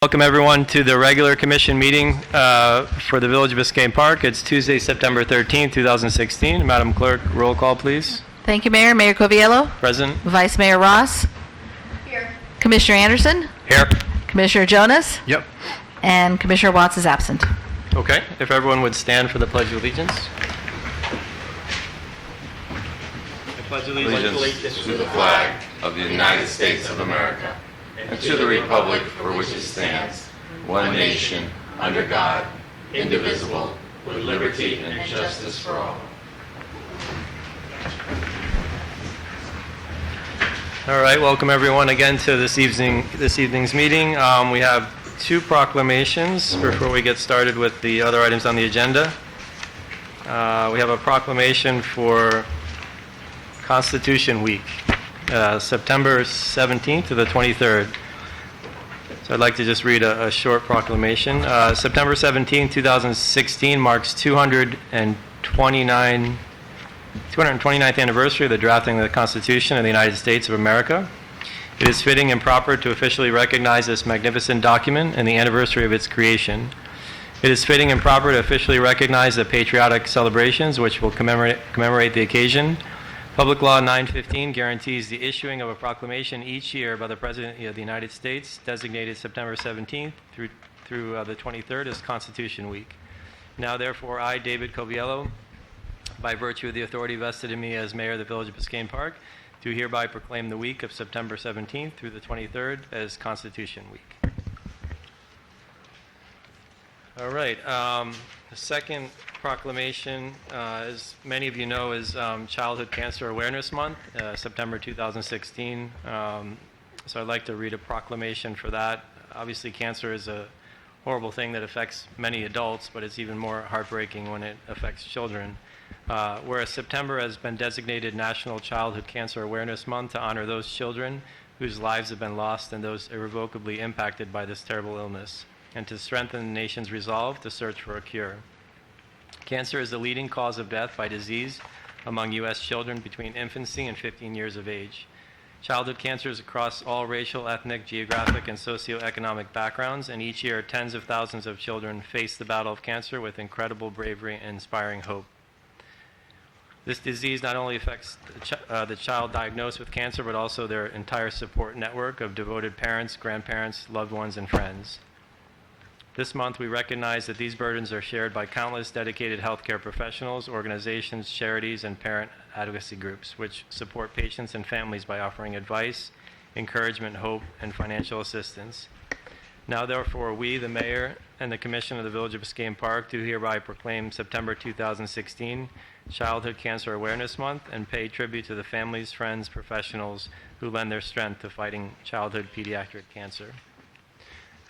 Welcome everyone to the regular commission meeting for the Village of Biscayne Park. It's Tuesday, September 13th, 2016. Madam Clerk, roll call please. Thank you, Mayor. Mayor Coviello. Present. Vice Mayor Ross. Here. Commissioner Anderson. Here. Commissioner Jonas. Yep. And Commissioner Watts is absent. Okay, if everyone would stand for the Pledge of Allegiance. I pledge Allegiance to the flag of the United States of America and to the republic for which it stands, one nation, under God, indivisible, with liberty and justice for all. All right, welcome everyone again to this evening's meeting. We have two proclamations before we get started with the other items on the agenda. We have a proclamation for Constitution Week, September 17th to the 23rd. So I'd like to just read a short proclamation. September 17th, 2016 marks 229th anniversary of the drafting of the Constitution of the United States of America. It is fitting and proper to officially recognize this magnificent document and the anniversary of its creation. It is fitting and proper to officially recognize the patriotic celebrations which will commemorate the occasion. Public Law 915 guarantees the issuing of a proclamation each year by the President of the United States, designated September 17th through the 23rd as Constitution Week. Now, therefore, I, David Coviello, by virtue of the authority vested in me as Mayor of the Village of Biscayne Park, do hereby proclaim the week of September 17th through the 23rd as Constitution Week. All right. The second proclamation, as many of you know, is Childhood Cancer Awareness Month, September 2016. So I'd like to read a proclamation for that. Obviously, cancer is a horrible thing that affects many adults, but it's even more heartbreaking when it affects children. Whereas September has been designated National Childhood Cancer Awareness Month to honor those children whose lives have been lost and those irrevocably impacted by this terrible illness, and to strengthen the nation's resolve to search for a cure. Cancer is the leading cause of death by disease among U.S. children between infancy and 15 years of age. Childhood cancers across all racial, ethnic, geographic, and socioeconomic backgrounds, and each year tens of thousands of children face the battle of cancer with incredible bravery and inspiring hope. This disease not only affects the child diagnosed with cancer, but also their entire support network of devoted parents, grandparents, loved ones, and friends. This month, we recognize that these burdens are shared by countless dedicated healthcare professionals, organizations, charities, and parent advocacy groups, which support patients and families by offering advice, encouragement, hope, and financial assistance. Now, therefore, we, the Mayor, and the Commission of the Village of Biscayne Park do hereby proclaim September 2016 Childhood Cancer Awareness Month and pay tribute to the families, friends, professionals who lend their strength to fighting childhood pediatric cancer.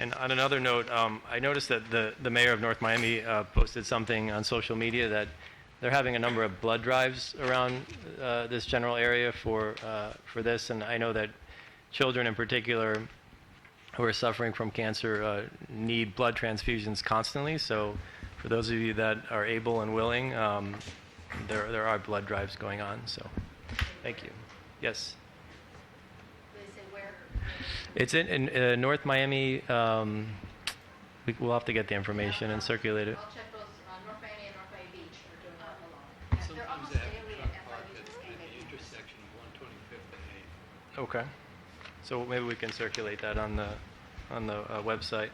And on another note, I noticed that the mayor of North Miami posted something on social media that they're having a number of blood drives around this general area for this, and I know that children in particular who are suffering from cancer need blood transfusions constantly. So for those of you that are able and willing, there are blood drives going on. So thank you. Yes. It's in North Miami. We'll have to get the information and circulate it. I'll check those. North Miami and North Miami Beach are doing that alone. They're almost daily at FIU Biscayne. The intersection of 125th and 8th. Okay. So maybe we can circulate that on the website.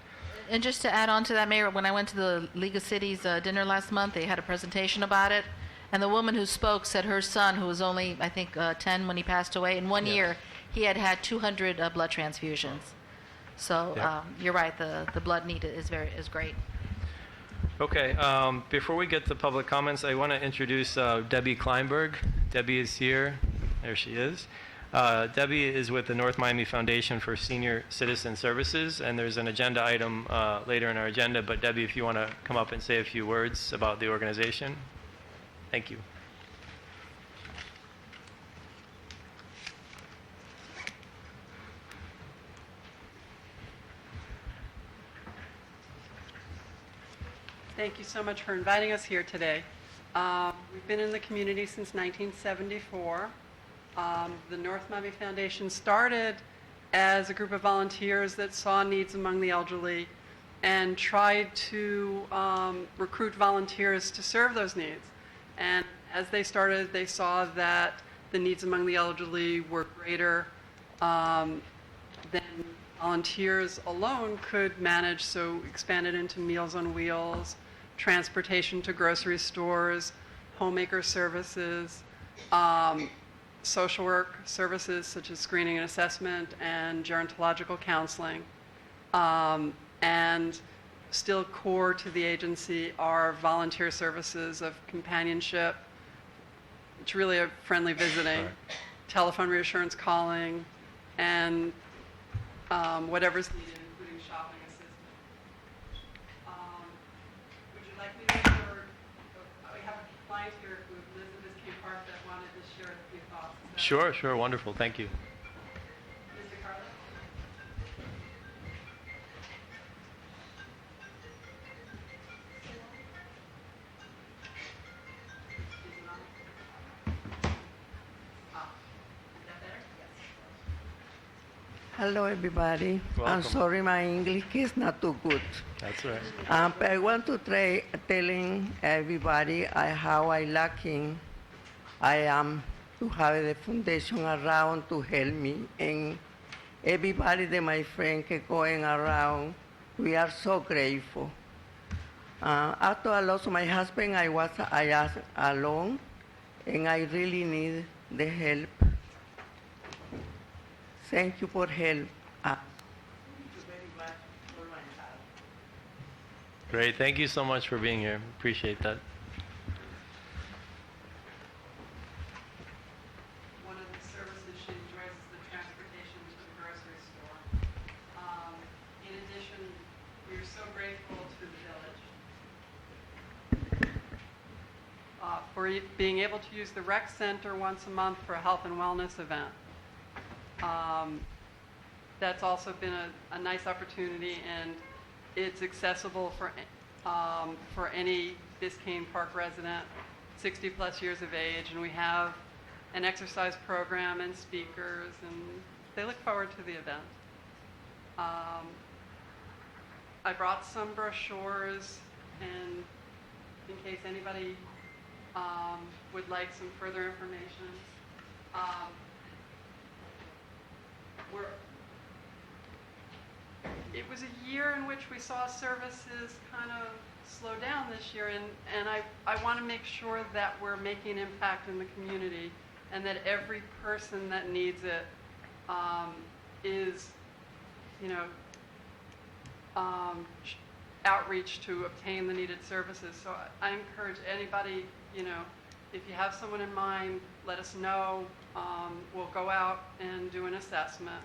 And just to add on to that, Mayor, when I went to the League of Cities dinner last month, they had a presentation about it. And the woman who spoke said her son, who was only, I think, 10 when he passed away, in 1 year, he had 200 blood transfusions. So you're right, the blood need is great. Okay, before we get to public comments, I want to introduce Debbie Kleinberg. Debbie is here. There she is. Debbie is with the North Miami Foundation for Senior Citizen Services, and there's an agenda item later in our agenda. But Debbie, if you want to come up and say a few words about the organization. Thank you. Thank you so much for inviting us here today. We've been in the community since 1974. The North Miami Foundation started as a group of volunteers that saw needs among the elderly and tried to recruit volunteers to serve those needs. And as they started, they saw that the needs among the elderly were greater than volunteers alone could manage, so expanded into Meals on Wheels, transportation to grocery stores, homemaker services, social work services such as screening and assessment and gerontological counseling. And still core to the agency are volunteer services of companionship. It's really a friendly visiting, telephone reassurance calling, and whatever's needed, including shopping assistance. Would you like me to we have a client here who lives in Biscayne Park that wanted to share a few thoughts. Is that Sure, sure, wonderful, thank you. Mr. Carlos? Is that better? Yes. Hello, everybody. Welcome. I'm sorry, my English is not too good. That's all right. But I want to try telling everybody how lucky I am to have the foundation around to help me, and everybody that my friend going around. We are so grateful. After I lost my husband, I was alone, and I really need the help. Thank you for help. Thank you very much for my help. Great, thank you so much for being here. Appreciate that. One of the services she enjoys is the transportation to the grocery store. In addition, we're so grateful to the village for being able to use the rec center once a month for a health and wellness event. That's also been a nice opportunity, and it's accessible for any Biscayne Park resident, 60 plus years of age, and we have an exercise program and speakers, and they look forward to the event. I brought some brochures, and in case anybody would like some further information. It was a year in which we saw services kind of slow down this year, and I want to make sure that we're making an impact in the community, and that every person that needs it is, outreach to obtain the needed services. So I encourage anybody, if you have someone in mind, let us know. We'll go out and do an assessment.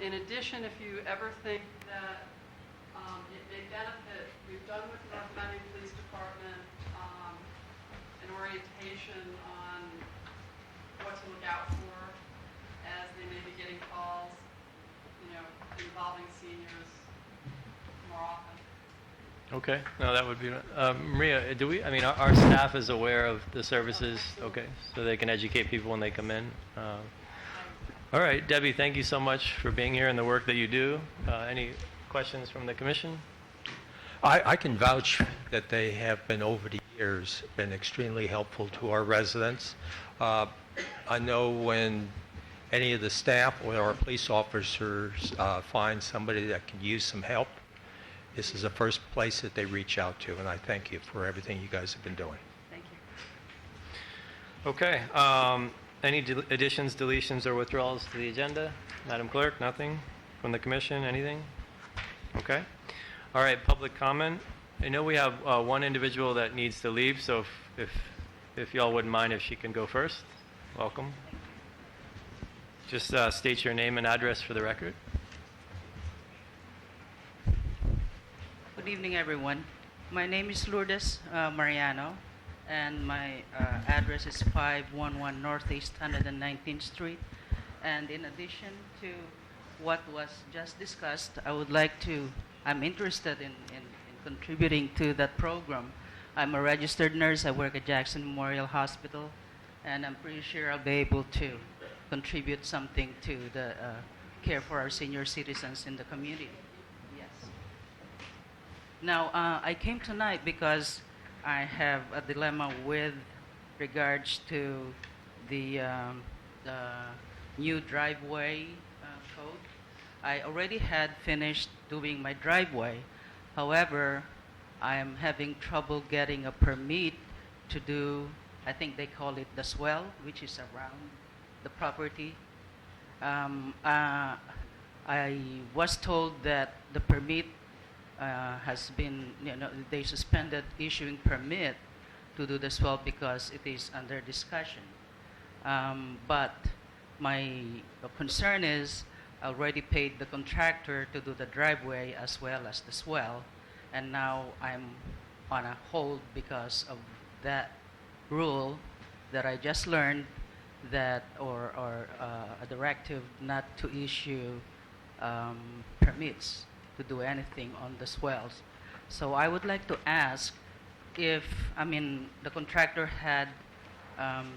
In addition, if you ever think that it may benefit, we've done with the North Miami Police Department an orientation on what to look out for as they may be getting calls, involving seniors more often. Okay, no, that would be, Maria, our staff is aware of the services, okay, so they can educate people when they come in. All right, Debbie, thank you so much for being here and the work that you do. Any questions from the commission? I can vouch that they have been, over the years, been extremely helpful to our residents. I know when any of the staff or our police officers find somebody that can use some help, this is the first place that they reach out to, and I thank you for everything you guys have been doing. Thank you. Okay, any additions, deletions, or withdrawals to the agenda? Madam Clerk, nothing? From the commission, anything? Okay. All right, public comment. I know we have one individual that needs to leave, so if y'all wouldn't mind if she can go first. Welcome. Just state your name and address for the record. Good evening, everyone. My name is Lourdes Mariano, and my address is 511 Northeast 119th Street. And in addition to what was just discussed, I'm interested in contributing to that program. I'm a registered nurse. I work at Jackson Memorial Hospital, and I'm pretty sure I'll be able to contribute something to the care for our senior citizens in the community. Yes. Now, I came tonight because I have a dilemma with regards to the new driveway code. I already had finished doing my driveway. However, I am having trouble getting a permit to do, I think they call it the swell, which is around the property. I was told that the permit has been, they suspended issuing permit to do the swell because it is under discussion. But my concern is I already paid the contractor to do the driveway as well as the swell, and now I'm on a hold because of that rule that I just learned, that or a directive not to issue permits to do anything on the swells. So I would like to ask if, the contractor had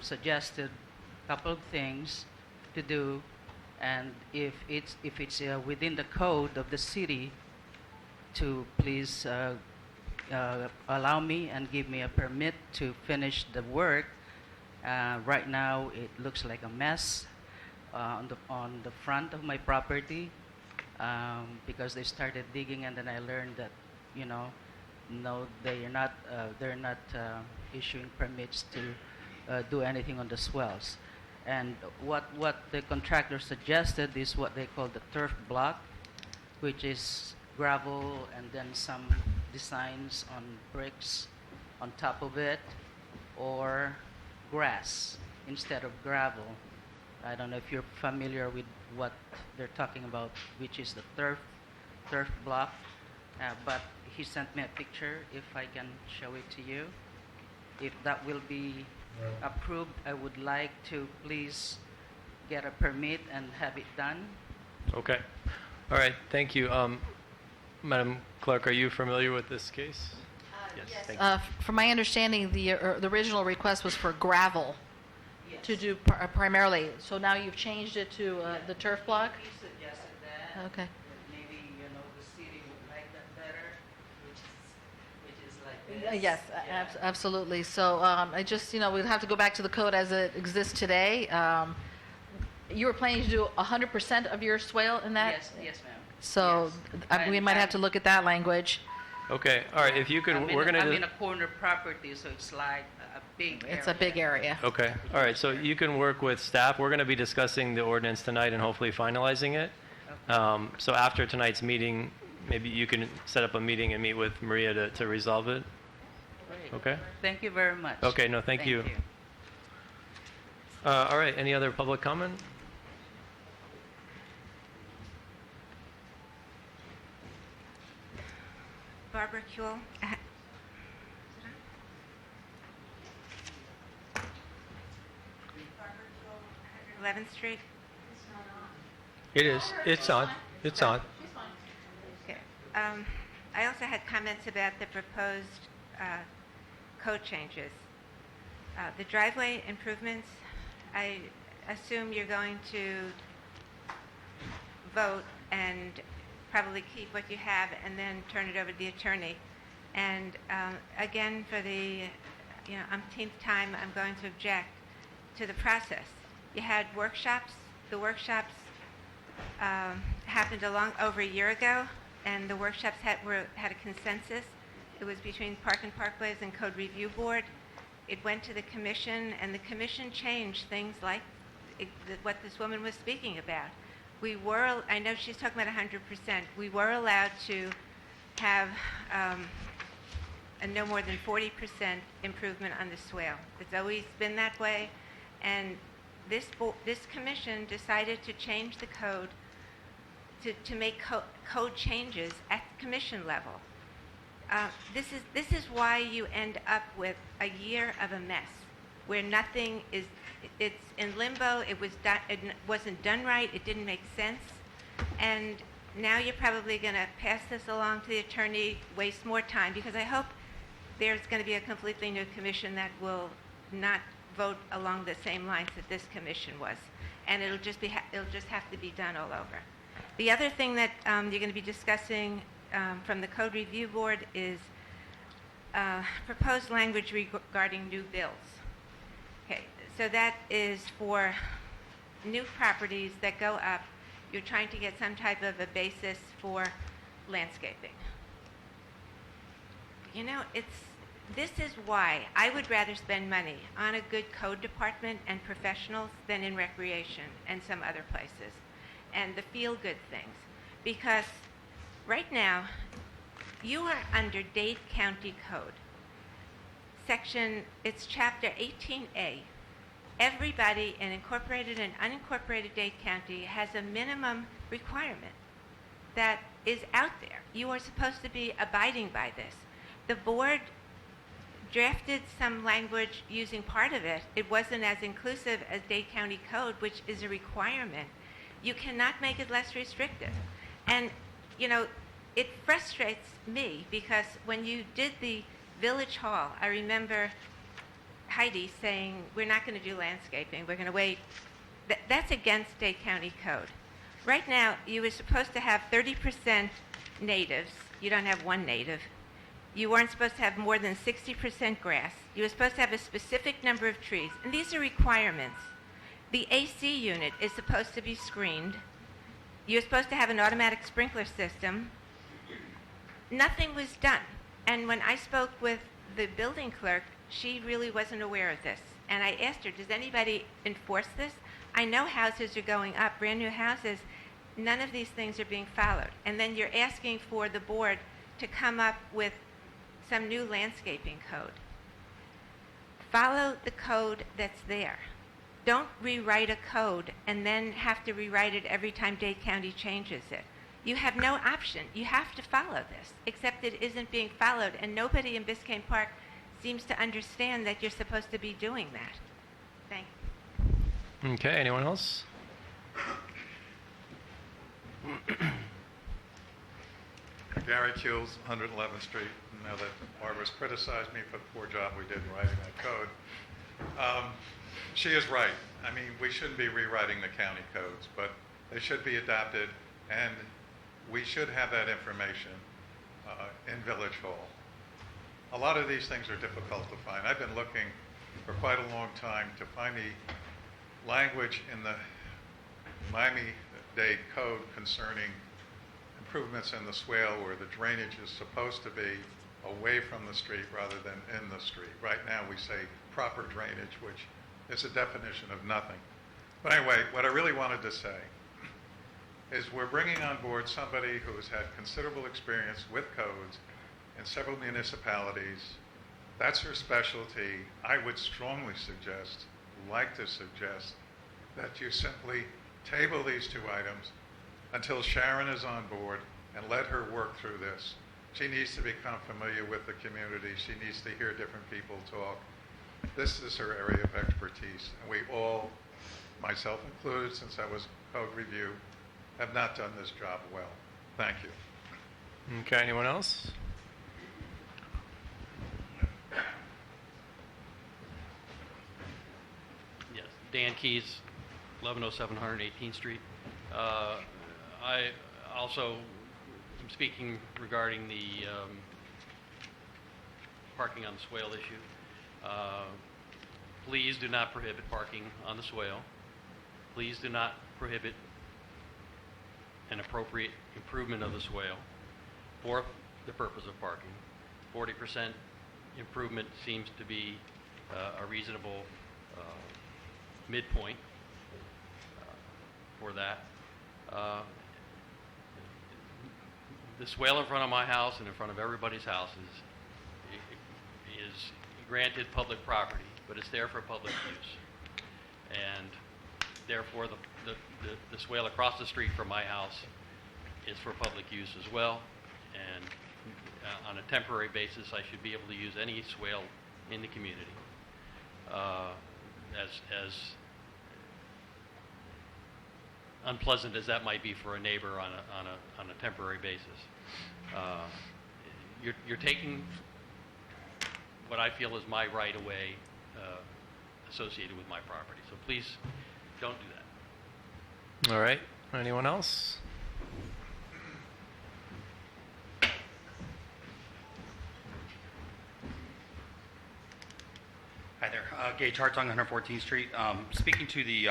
suggested a couple of things to do, and if it's within the code of the city, to please allow me and give me a permit to finish the work. Right now, it looks like a mess on the front of my property because they started digging, and then I learned that, no, they're not issuing permits to do anything on the swells. And what the contractor suggested is what they call the turf block, which is gravel and then some designs on bricks on top of it, or grass instead of gravel. I don't know if you're familiar with what they're talking about, which is the turf block. But he sent me a picture, if I can show it to you. If that will be approved, I would like to please get a permit and have it done. Okay. All right, thank you. Madam Clerk, are you familiar with this case? Yes. Thank you. From my understanding, the original request was for gravel to do primarily. So now you've changed it to the turf block? He suggested that. Okay. Maybe, the city would like that better, which is like this. Yes, Yeah. absolutely. So I just, we'd have to go back to the code as it exists today. You were planning to do 100% of your swale in that? Yes, ma'am. So Yes. we might have to look at that language. Okay, all right, if you could, we're going to... I'm in a corner property, so it's like a big area. It's a big area. Okay, all right, so you can work with staff. We're going to be discussing the ordinance tonight and hopefully finalizing it. Okay. So after tonight's meeting, maybe you can set up a meeting and meet with Maria to resolve it. Great. Okay? Thank you very much. Okay, no, thank you. All right, any other public comment? Barbara Kuehl. 11th Street. It is. It's on. It's on. Okay. I also had comments about the proposed code changes. The driveway improvements, I assume you're going to vote and probably keep what you have and then turn it over to the attorney. And again, for the umpteenth time, I'm going to object to the process. You had workshops. The workshops happened over a year ago, and the workshops had a consensus. It was between Park and Parkways and Code Review Board. It went to the commission, and the commission changed things like what this woman was speaking about. I know she's talking about 100%. We were allowed to have a no more than 40% improvement on the swale. It's always been that way, and this commission decided to change the code to make code changes at the commission level. This is why you end up with a year of a mess, where nothing is. It's in limbo. It wasn't done right. It didn't make sense, and now you're probably going to pass this along to the attorney, waste more time, because I hope there's going to be a completely new commission that will not vote along the same lines that this commission was, and it'll just have to be done all over. The other thing that you're going to be discussing from the Code Review Board is proposed language regarding new builds. Okay, so that is for new properties that go up. You're trying to get some type of a basis for landscaping. You know, this is why I would rather spend money on a good code department and professionals than in recreation and some other places, and the feel-good things. Because right now, you are under Dade County Code. It's chapter 18A. Everybody in incorporated and unincorporated Dade County has a minimum requirement that is out there. You are supposed to be abiding by this. The board drafted some language using part of it. It wasn't as inclusive as Dade County Code, which is a requirement. You cannot make it less restrictive. And, you know, it frustrates me because when you did the Village Hall, I remember Heidi saying, we're not going to do landscaping, we're going to wait. That's against Dade County Code. Right now, you were supposed to have 30% natives. You don't have one native. You weren't supposed to have more than 60% grass. You were supposed to have a specific number of trees. And these are requirements. The AC unit is supposed to be screened. You're supposed to have an automatic sprinkler system. Nothing was done. And when I spoke with the building clerk, she really wasn't aware of this. And I asked her, does anybody enforce this? I know houses are going up, brand new houses. None of these things are being followed. And then you're asking for the board to come up with some new landscaping code. Follow the code that's there. Don't rewrite a code and then have to rewrite it every time Dade County changes it. You have no option. You have to follow this, except it isn't being followed, and nobody in Biscayne Park seems to understand that you're supposed to be doing that. Thank you. Okay, anyone else? Gary Kuhls, 111th Street. I know that Barbara's criticized me for the poor job we did in writing that code. She is right. I mean, we shouldn't be rewriting the county codes, but they should be adapted, and we should have that information in Village Hall. A lot of these things are difficult to find. I've been looking for quite a long time to find the language in the Miami-Dade Code concerning improvements in the swale where the drainage is supposed to be away from the street rather than in the street. Right now we say proper drainage, which is a definition of nothing. But anyway, what I really wanted to say is we're bringing on board somebody who has had considerable experience with codes in several municipalities. That's her specialty. I would strongly suggest, that you simply table these two items until Sharon is on board and let her work through this. She needs to become familiar with the community. She needs to hear different people talk. This is her area of expertise. And we all, myself included, since I was code review, have not done this job well. Thank you. Okay, anyone else? Yes, Dan Keys, 1107 118th Street. I also am speaking regarding the parking on the swale issue. Please do not prohibit parking on the swale. Please do not prohibit an appropriate improvement of the swale for the purpose of parking. 40% improvement seems to be a reasonable midpoint for that. The swale in front of my house and in front of everybody's house is granted public property, but it's there for public use. And therefore, the swale across the street from my house is for public use as well. And on a temporary basis, I should be able to use any swale in the community as unpleasant as that might be for a neighbor on a temporary basis. You're taking what I feel is my right of way associated with my property. So please don't do that. All right, anyone else? Gage Hartong, 114th Street. Speaking to the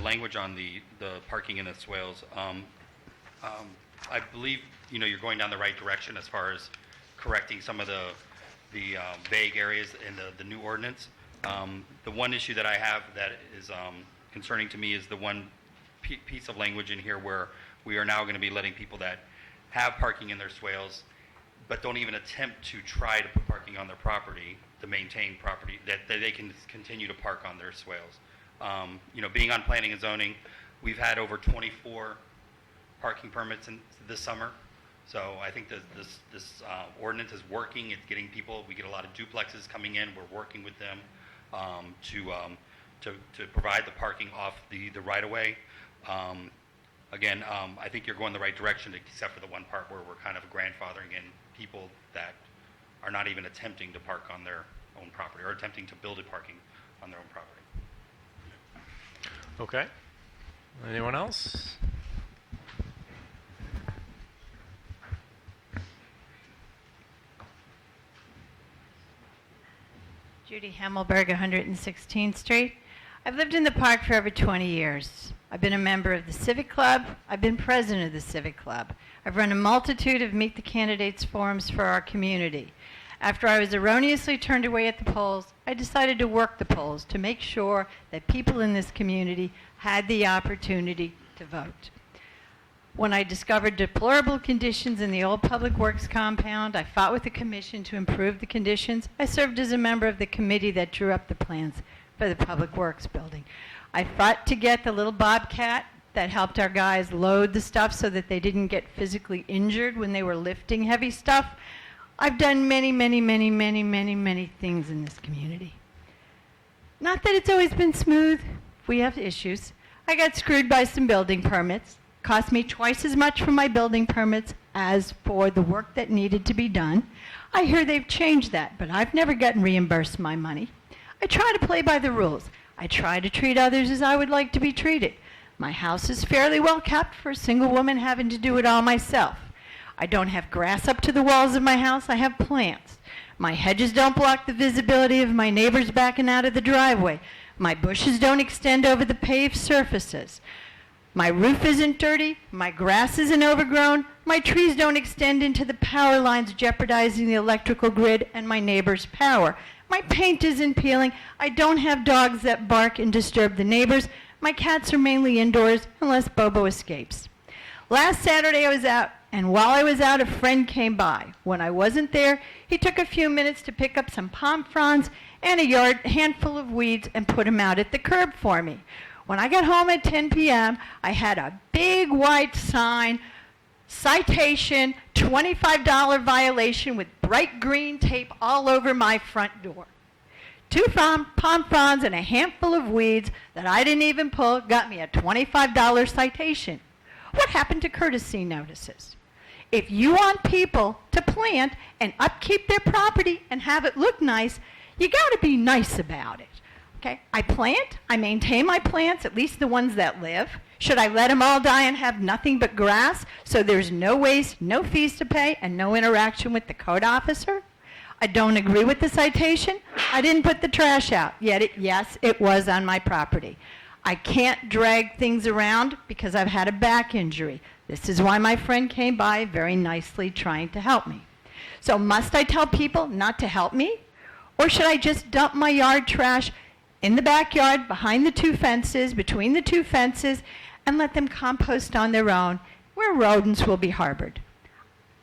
language on the parking in the swales, I believe you're going down the right direction as far as correcting some of the vague areas in the new ordinance. The one issue that I have that is concerning to me is the one piece of language in here where we are now going to be letting people that have parking in their swales but don't even attempt to try to put parking on their property, to maintain property, that they can continue to park on their swales. Being on planning and zoning, we've had over 24 parking permits this summer. So I think this ordinance is working. It's getting people. We get a lot of duplexes coming in. We're working with them to provide the parking off the right of way. Again, I think you're going the right direction, except for the one part where we're kind of grandfathering in people that are not even attempting to park on their own property or attempting to build a parking on their own property. Okay. Anyone else? Judy Hemmelberg, 116th Street. I've lived in the park for over 20 years. I've been a member of the Civic Club. I've been president of the Civic Club. I've run a multitude of Meet the Candidates forums for our community. After I was erroneously turned away at the polls, I decided to work the polls to make sure that people in this community had the opportunity to vote. When I discovered deplorable conditions in the old Public Works compound, I fought with the commission to improve the conditions. I served as a member of the committee that drew up the plans for the Public Works building. I fought to get the little bobcat that helped our guys load the stuff so that they didn't get physically injured when they were lifting heavy stuff. I've done many, many, many, many, many, many things in this community. Not that it's always been smooth. We have issues. I got screwed by some building permits. Cost me twice as much for my building permits as for the work that needed to be done. I hear they've changed that, but I've never gotten reimbursed my money. I try to play by the rules. I try to treat others as I would like to be treated. My house is fairly well kept for a single woman having to do it all myself. I don't have grass up to the walls of my house. I have plants. My hedges don't block the visibility of my neighbors backing out of the driveway. My bushes don't extend over the paved surfaces. My roof isn't dirty. My grass isn't overgrown. My trees don't extend into the power lines, jeopardizing the electrical grid and my neighbor's power. My paint isn't peeling. I don't have dogs that bark and disturb the neighbors. My cats are mainly indoors unless Bobo escapes. Last Saturday I was out, and while I was out, a friend came by. When I wasn't there, he took a few minutes to pick up some palm fronds and a handful of weeds and put them out at the curb for me. When I got home at 10 p.m., I had a big white sign, citation, $25 violation with bright green tape all over my front door. 2 palm fronds and a handful of weeds that I didn't even pull got me a $25 citation. What happened to courtesy notices? If you want people to plant and upkeep their property and have it look nice, you got to be nice about it. Okay? I plant, I maintain my plants, at least the ones that live. Should I let them all die and have nothing but grass so there's no waste, no fees to pay, and no interaction with the code officer? I don't agree with the citation. I didn't put the trash out, yet yes, it was on my property. I can't drag things around because I've had a back injury. This is why my friend came by very nicely trying to help me. So must I tell people not to help me? Or should I just dump my yard trash in the backyard behind the 2 fences, between the 2 fences, and let them compost on their own where rodents will be harbored?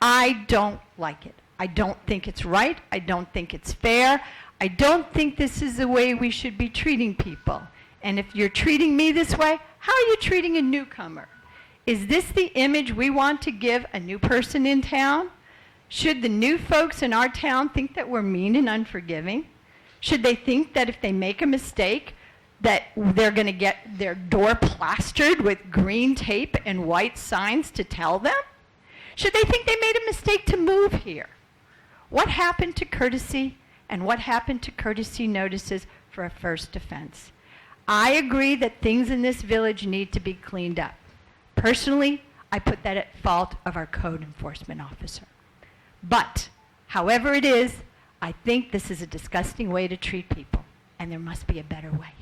I don't like it. I don't think it's right. I don't think it's fair. I don't think this is the way we should be treating people. And if you're treating me this way, how are you treating a newcomer? Is this the image we want to give a new person in town? Should the new folks in our town think that we're mean and unforgiving? Should they think that if they make a mistake, that they're going to get their door plastered with green tape and white signs to tell them? Should they think they made a mistake to move here? What happened to courtesy, and what happened to courtesy notices for a first offense? I agree that things in this village need to be cleaned up. Personally, I put that at fault of our code enforcement officer. But, however it is, I think this is a disgusting way to treat people, and there must be a better way.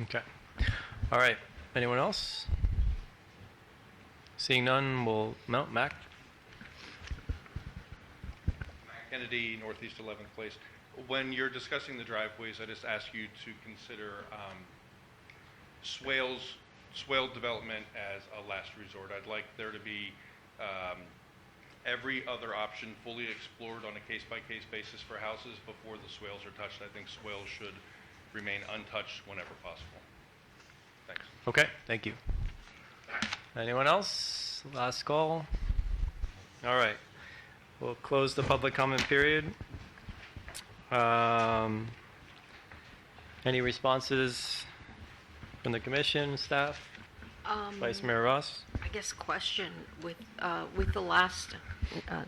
Okay. All right. Anyone else? Seeing none, no, Mac? Kennedy, Northeast 11th Place. When you're discussing the driveways, I just ask you to consider swale development as a last resort. I'd like there to be every other option fully explored on a case-by-case basis for houses before the swales are touched. I think swales should remain untouched whenever possible. Thanks. Okay, thank you. Anyone else? Last call? All right. We'll close the public comment period. Any responses from the commission, staff? Vice Mayor Ross? I guess question with the last,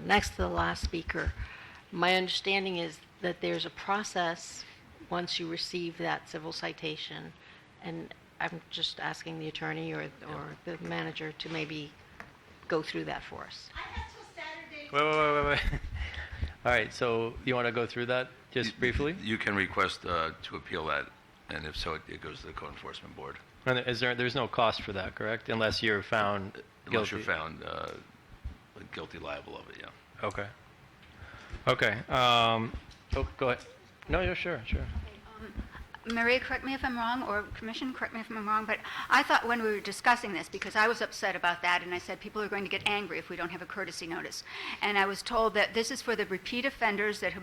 next to the last speaker. My understanding is that there's a process once you receive that civil citation, and I'm just asking the attorney or the manager to maybe go through that for us. Wait. All right, so you want to go through that just briefly? You can request to appeal that, and if so, it goes to the code enforcement board. And there's no cost for that, correct? Unless you're found guilty? Unless you're found guilty, liable of it, yeah. Okay. Okay. Go ahead. No, you're sure. Maria, correct me if I'm wrong, or Commission, correct me if I'm wrong, but I thought when we were discussing this, because I was upset about that, and I said people are going to get angry if we don't have a courtesy notice. And I was told that this is for the repeat offenders that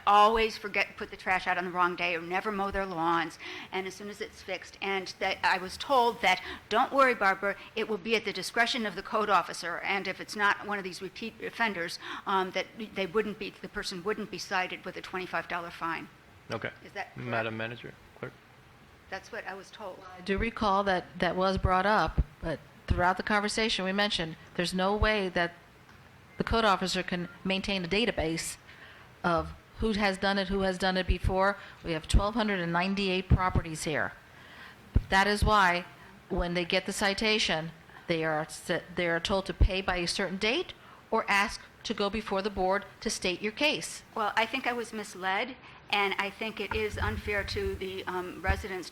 always put the trash out on the wrong day or never mow their lawns, and as soon as it's fixed. And that I was told that, don't worry, Barbara, it will be at the discretion of the code officer, and if it's not one of these repeat offenders, that the person wouldn't be cited with a $25 fine. Okay. Is that correct? Madam Manager, Clerk? That's what I was told. I do recall that was brought up, but throughout the conversation we mentioned there's no way that the code officer can maintain a database of who has done it before. We have 1,298 properties here. That is why when they get the citation, they are told to pay by a certain date or ask to go before the board to state your case. Well, I think I was misled, and I think it is unfair to the residents,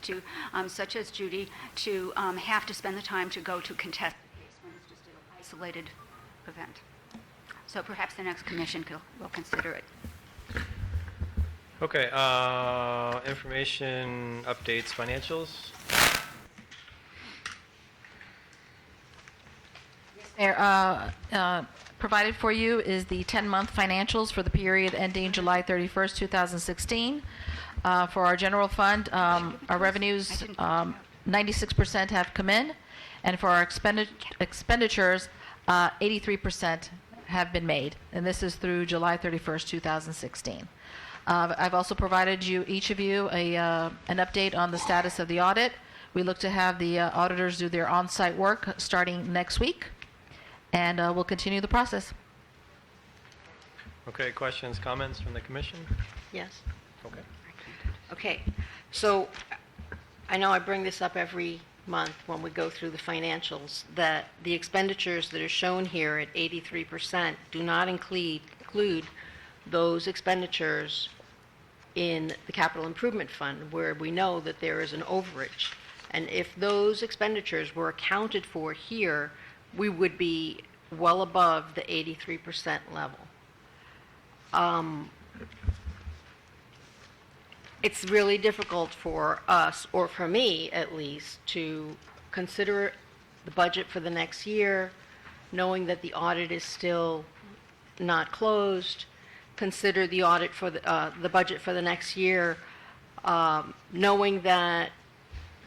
such as Judy, to have to spend the time to go to contest the case when it's just an isolated event. So perhaps the next commission will consider it. Okay. Information, updates, financials. Mayor, provided for you is the 10-month financials for the period ending July 31st, 2016. For our general fund, our revenues, 96% have come in, and for our expenditures, 83% have been made, and this is through July 31st, 2016. I've also provided each of you an update on the status of the audit. We look to have the auditors do their on-site work starting next week, and we'll continue the process. Okay, questions, comments from the commission? Yes. Okay. Okay, so I know I bring this up every month when we go through the financials, that the expenditures that are shown here at 83% do not include those expenditures in the capital improvement fund where we know that there is an overage. And if those expenditures were accounted for here, we would be well above the 83% level. It's really difficult for us, or for me at least, to consider the budget for the next year, knowing that the audit is still not closed, consider the audit for the budget for the next year, knowing that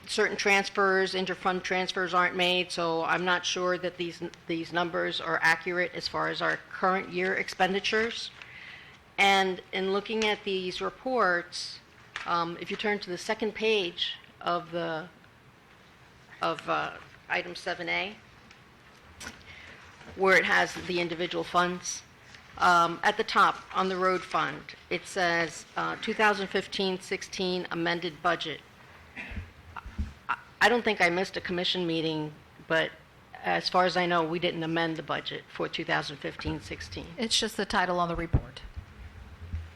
certain transfers, interfund transfers aren't made, so I'm not sure that these numbers are accurate as far as our current year expenditures. And in looking at these reports, if you turn to the second page of item 7A, where it has the individual funds, at the top on the road fund, it says 2015-16 amended budget. I don't think I missed a commission meeting, but as far as I know, we didn't amend the budget for 2015-16. It's just the title on the report.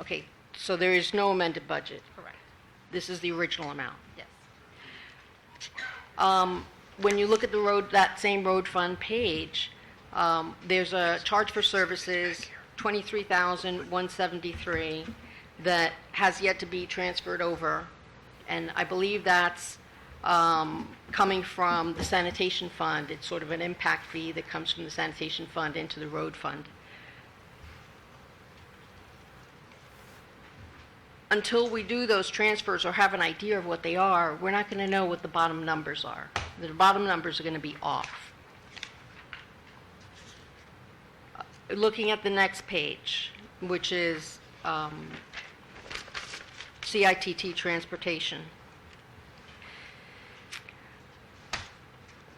Okay, so there is no amended budget. Correct. This is the original amount. Yes. When you look at the road, that same road fund page, there's a charge for services, $23,173, that has yet to be transferred over. And I believe that's coming from the sanitation fund. It's sort of an impact fee that comes from the sanitation fund into the road fund. Until we do those transfers or have an idea of what they are, we're not going to know what the bottom numbers are. The bottom numbers are going to be off. Looking at the next page, which is CITT transportation.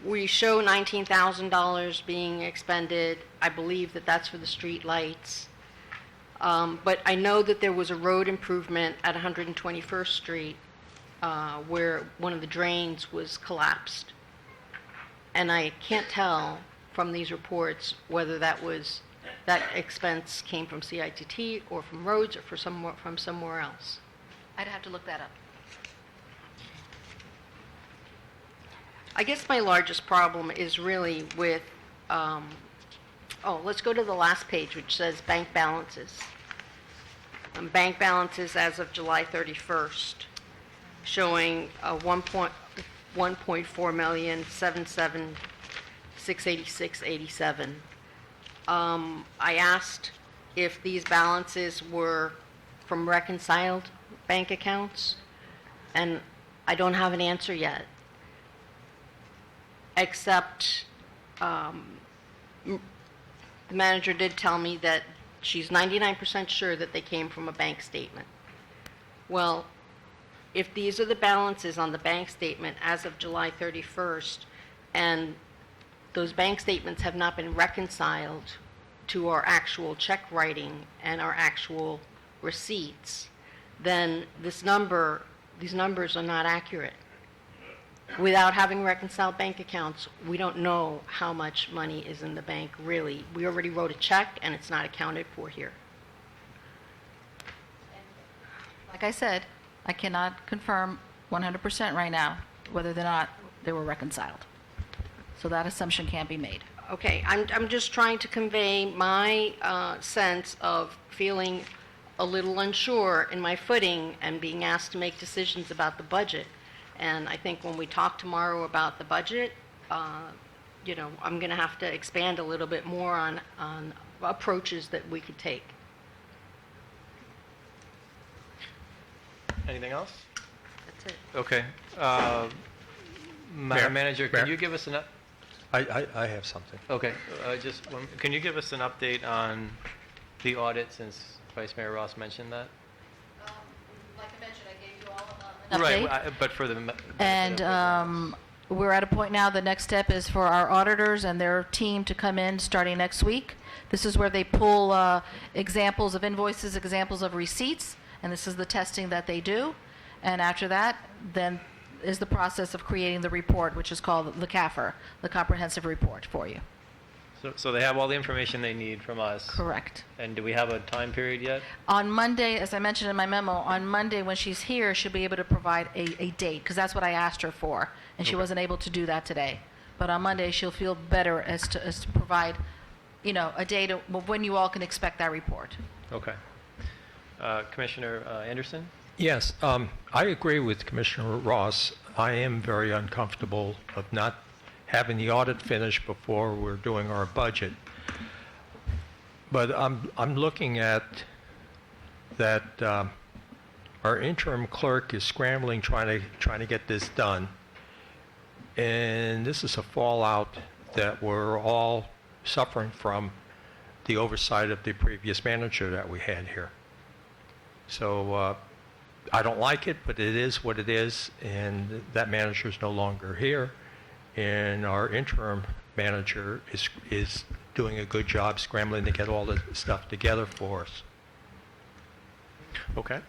We show $19,000 being expended. I believe that that's for the street lights. But I know that there was a road improvement at 121st Street where one of the drains was collapsed. And I can't tell from these reports whether that expense came from CITT or from roads or from somewhere else. I'd have to look that up. I guess my largest problem is really with, let's go to the last page, which says bank balances. Bank balances as of July 31st, showing 1.4 million, 686.87. I asked if these balances were from reconciled bank accounts, and I don't have an answer yet. Except the manager did tell me that she's 99% sure that they came from a bank statement. Well, if these are the balances on the bank statement as of July 31st, and those bank statements have not been reconciled to our actual check writing and our actual receipts, then these numbers are not accurate. Without having reconciled bank accounts, we don't know how much money is in the bank, really. We already wrote a check, and it's not accounted for here. Like I said, I cannot confirm 100% right now whether or not they were reconciled. So that assumption can't be made. Okay, I'm just trying to convey my sense of feeling a little unsure in my footing and being asked to make decisions about the budget. And I think when we talk tomorrow about the budget, I'm going to have to expand a little bit more on approaches that we could take. Anything else? That's it. Okay. Mayor, Madam Manager, can Mayor. you give us an... I have something. Okay, can you give us an update on the audit, since Vice Mayor Ross mentioned that? Like I mentioned, I gave you all an update. Right, but for the... And we're at a point now, the next step is for our auditors and their team to come in starting next week. This is where they pull examples of invoices, examples of receipts, and this is the testing that they do. And after that, then is the process of creating the report, which is called the CAFR, the Comprehensive Report for you. So they have all the information they need from us? Correct. And do we have a time period yet? On Monday, as I mentioned in my memo, on Monday when she's here, she'll be able to provide a date, because that's what I asked her for, and she wasn't able to do that today. But on Monday, she'll feel better as to provide, a date of when you all can expect that report. Okay. Commissioner Anderson? Yes, I agree with Commissioner Ross. I am very uncomfortable of not having the audit finished before we're doing our budget. But I'm looking at that our interim clerk is scrambling trying to get this done. And this is a fallout that we're all suffering from the oversight of the previous manager that we had here. So I don't like it, but it is what it is, and that manager is no longer here, and our interim manager is doing a good job scrambling to get all the stuff together for us. Okay.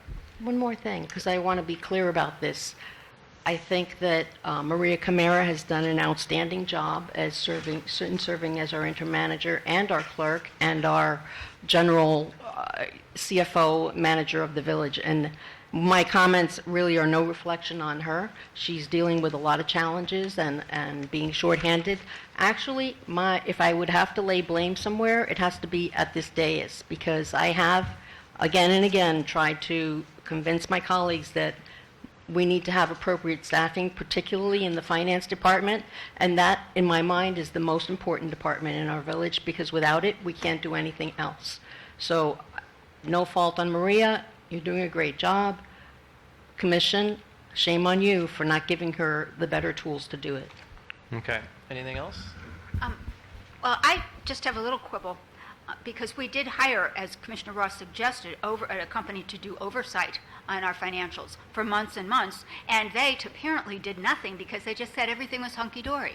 One more thing, because I want to be clear about this. I think that Maria Camara has done an outstanding job as serving as our interim manager and our clerk and our general CFO manager of the village. And my comments really are no reflection on her. She's dealing with a lot of challenges and being shorthanded. Actually, if I would have to lay blame somewhere, it has to be at this dais, because I have, again and again, tried to convince my colleagues that we need to have appropriate staffing, particularly in the finance department, and that, in my mind, is the most important department in our village, because without it, we can't do anything else. So, no fault on Maria. You're doing a great job. Commission, shame on you for not giving her the better tools to do it. Okay. Anything else? Well, I just have a little quibble, because we did hire, as Commissioner Ross suggested, a company to do oversight on our financials for months and months, and they apparently did nothing because they just said everything was hunky-dory.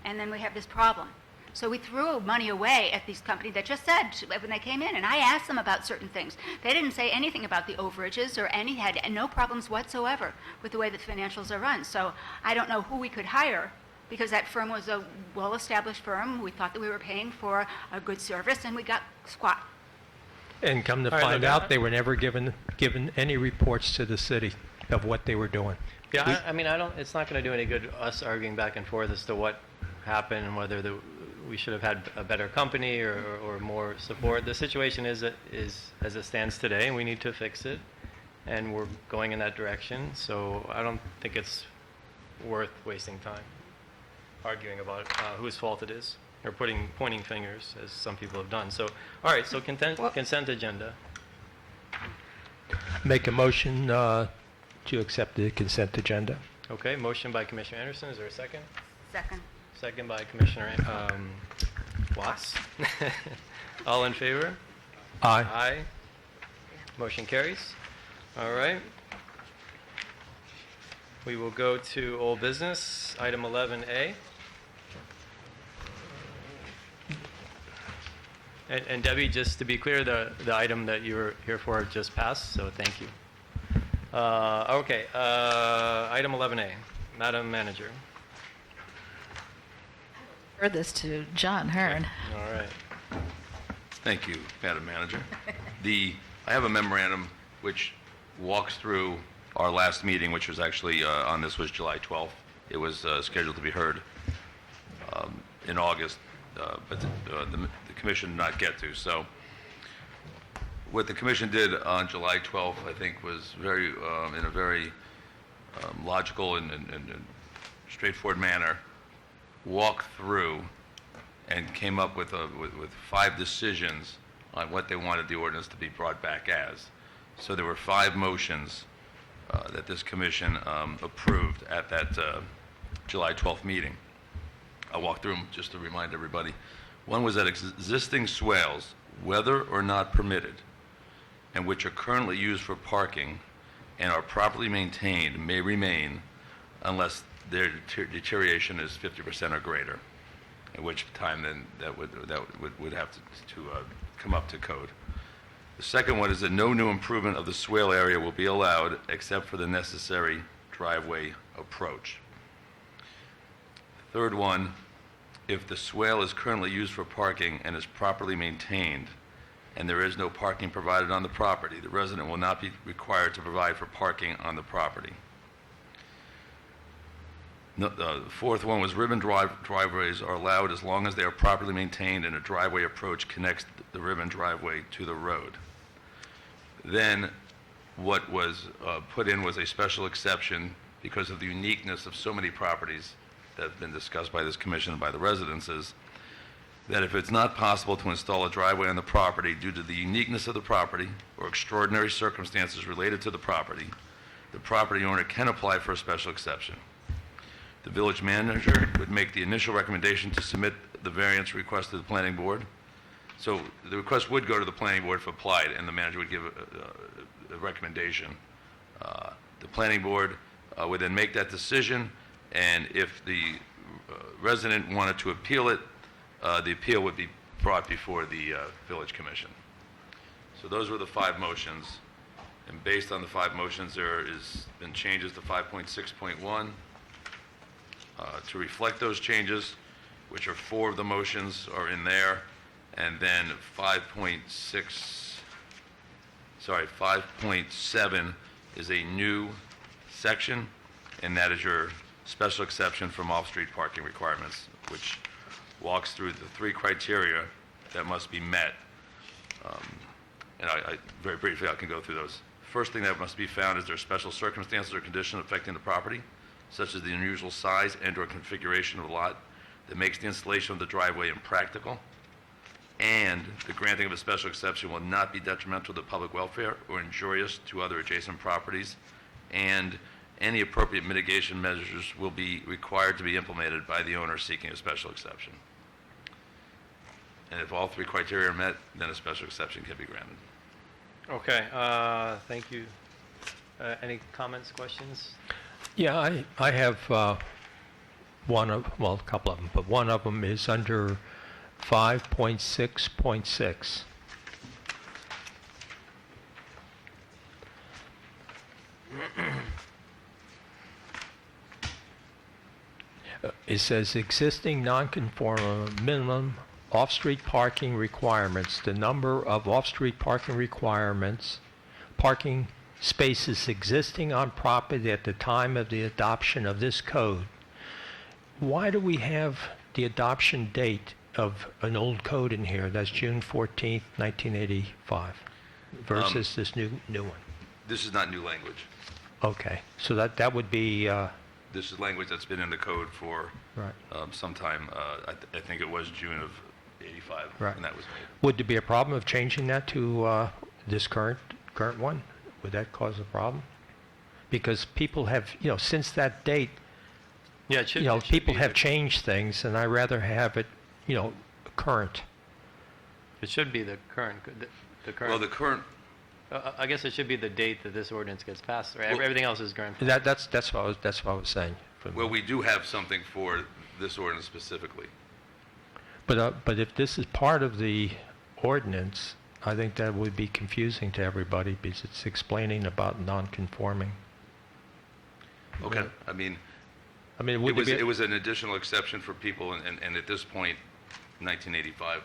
And then we have this problem. So we threw money away at these companies that just said, when they came in, and I asked them about certain things, they didn't say anything about the overages or had no problems whatsoever with the way the financials are run. So I don't know who we could hire, because that firm was a well-established firm. We thought that we were paying for a good service, and we got squat. And come to All right, find look, out, they were never given any reports to the city of what they were doing. Yeah, I mean, it's not going to do any good us arguing back and forth as to what happened and whether we should have had a better company or more support. The situation is as it stands today, and we need to fix it, and we're going in that direction. So I don't think it's worth wasting time arguing about whose fault it is, or pointing fingers, as some people have done. So, all right, so consent agenda. Make a motion to accept the consent agenda. Okay, motion by Commissioner Anderson. Is there a second? Second. Second by Commissioner Watts. All in favor? Aye. Aye. Motion carries. All right. We will go to old business, item 11A. And Debbie, just to be clear, the item that you were here for just passed, so thank you. Okay, item 11A, Madam Manager. Refer this to John Hearn. All right. Thank you, Madam Manager. I have a memorandum which walks through our last meeting, which was actually on this was July 12th. It was scheduled to be heard in August, but the Commission did not get to. So what the Commission did on July 12th, I think, was very in a very logical and straightforward manner, walked through and came up with 5 decisions on what they wanted the ordinance to be brought back as. So there were 5 motions that this Commission approved at that July 12th meeting. I'll walk through them just to remind everybody. One was that existing swales, whether or not permitted, and which are currently used for parking and are properly maintained, may remain unless their deterioration is 50% or greater, at which time then that would have to come up to code. The second one is that no new improvement of the swale area will be allowed except for the necessary driveway approach. Third one, if the swale is currently used for parking and is properly maintained and there is no parking provided on the property, the resident will not be required to provide for parking on the property. The fourth one was ribbon driveways are allowed as long as they are properly maintained and a driveway approach connects the ribbon driveway to the road. Then what was put in was a special exception because of the uniqueness of so many properties that have been discussed by this Commission and by the residences, that if it's not possible to install a driveway on the property due to the uniqueness of the property or extraordinary circumstances related to the property owner can apply for a special exception. The village manager would make the initial recommendation to submit the variance request to the planning board. So the request would go to the planning board if applied, and the manager would give a recommendation. The planning board would then make that decision, and if the resident wanted to appeal it, the appeal would be brought before the village commission. So those were the 5 motions, and based on the 5 motions, there has been changes to 5.6.1. To reflect those changes, which are 4 of the motions are in there, and then 5.7 is a new section, and that is your special exception from off-street parking requirements, which walks through the 3 criteria that must be met. And I very briefly, I can go through those. First thing that must be found is there are special circumstances or conditions affecting the property, such as the unusual size and/or configuration of the lot that makes the installation of the driveway impractical, and the granting of a special exception will not be detrimental to public welfare or injurious to other adjacent properties, and any appropriate mitigation measures will be required to be implemented by the owner seeking a special exception. And if all 3 criteria are met, then a special exception can be granted. Okay, thank you. Any comments, questions? Yeah, I have a couple of them, but one of them is under 5.6.6. It says existing non-conforming minimum off-street parking requirements. The number of off-street parking requirements, parking spaces existing on property at the time of the adoption of this code. Why do we have the adoption date of an old code in here? That's June 14th, 1985, versus this new one. This is not new language. Okay, so that would be This is language that's been in the code for right. some time. I think it was June of '85 Right. when that was made. Would there be a problem of changing that to this current one? Would that cause a problem? Because people have, since that date, Yeah, it should. people have changed things, and I rather have it, current. It should be the current. The current. Well, the current, I guess it should be the date that this ordinance gets passed. Right? Well- Everything else is grandfathered. That's what I was saying. well, we do have something for this ordinance specifically. But if this is part of the ordinance, I think that would be confusing to everybody because it's explaining about non-conforming. Okay. I mean, would it was an additional exception for people, and at this point, 1985,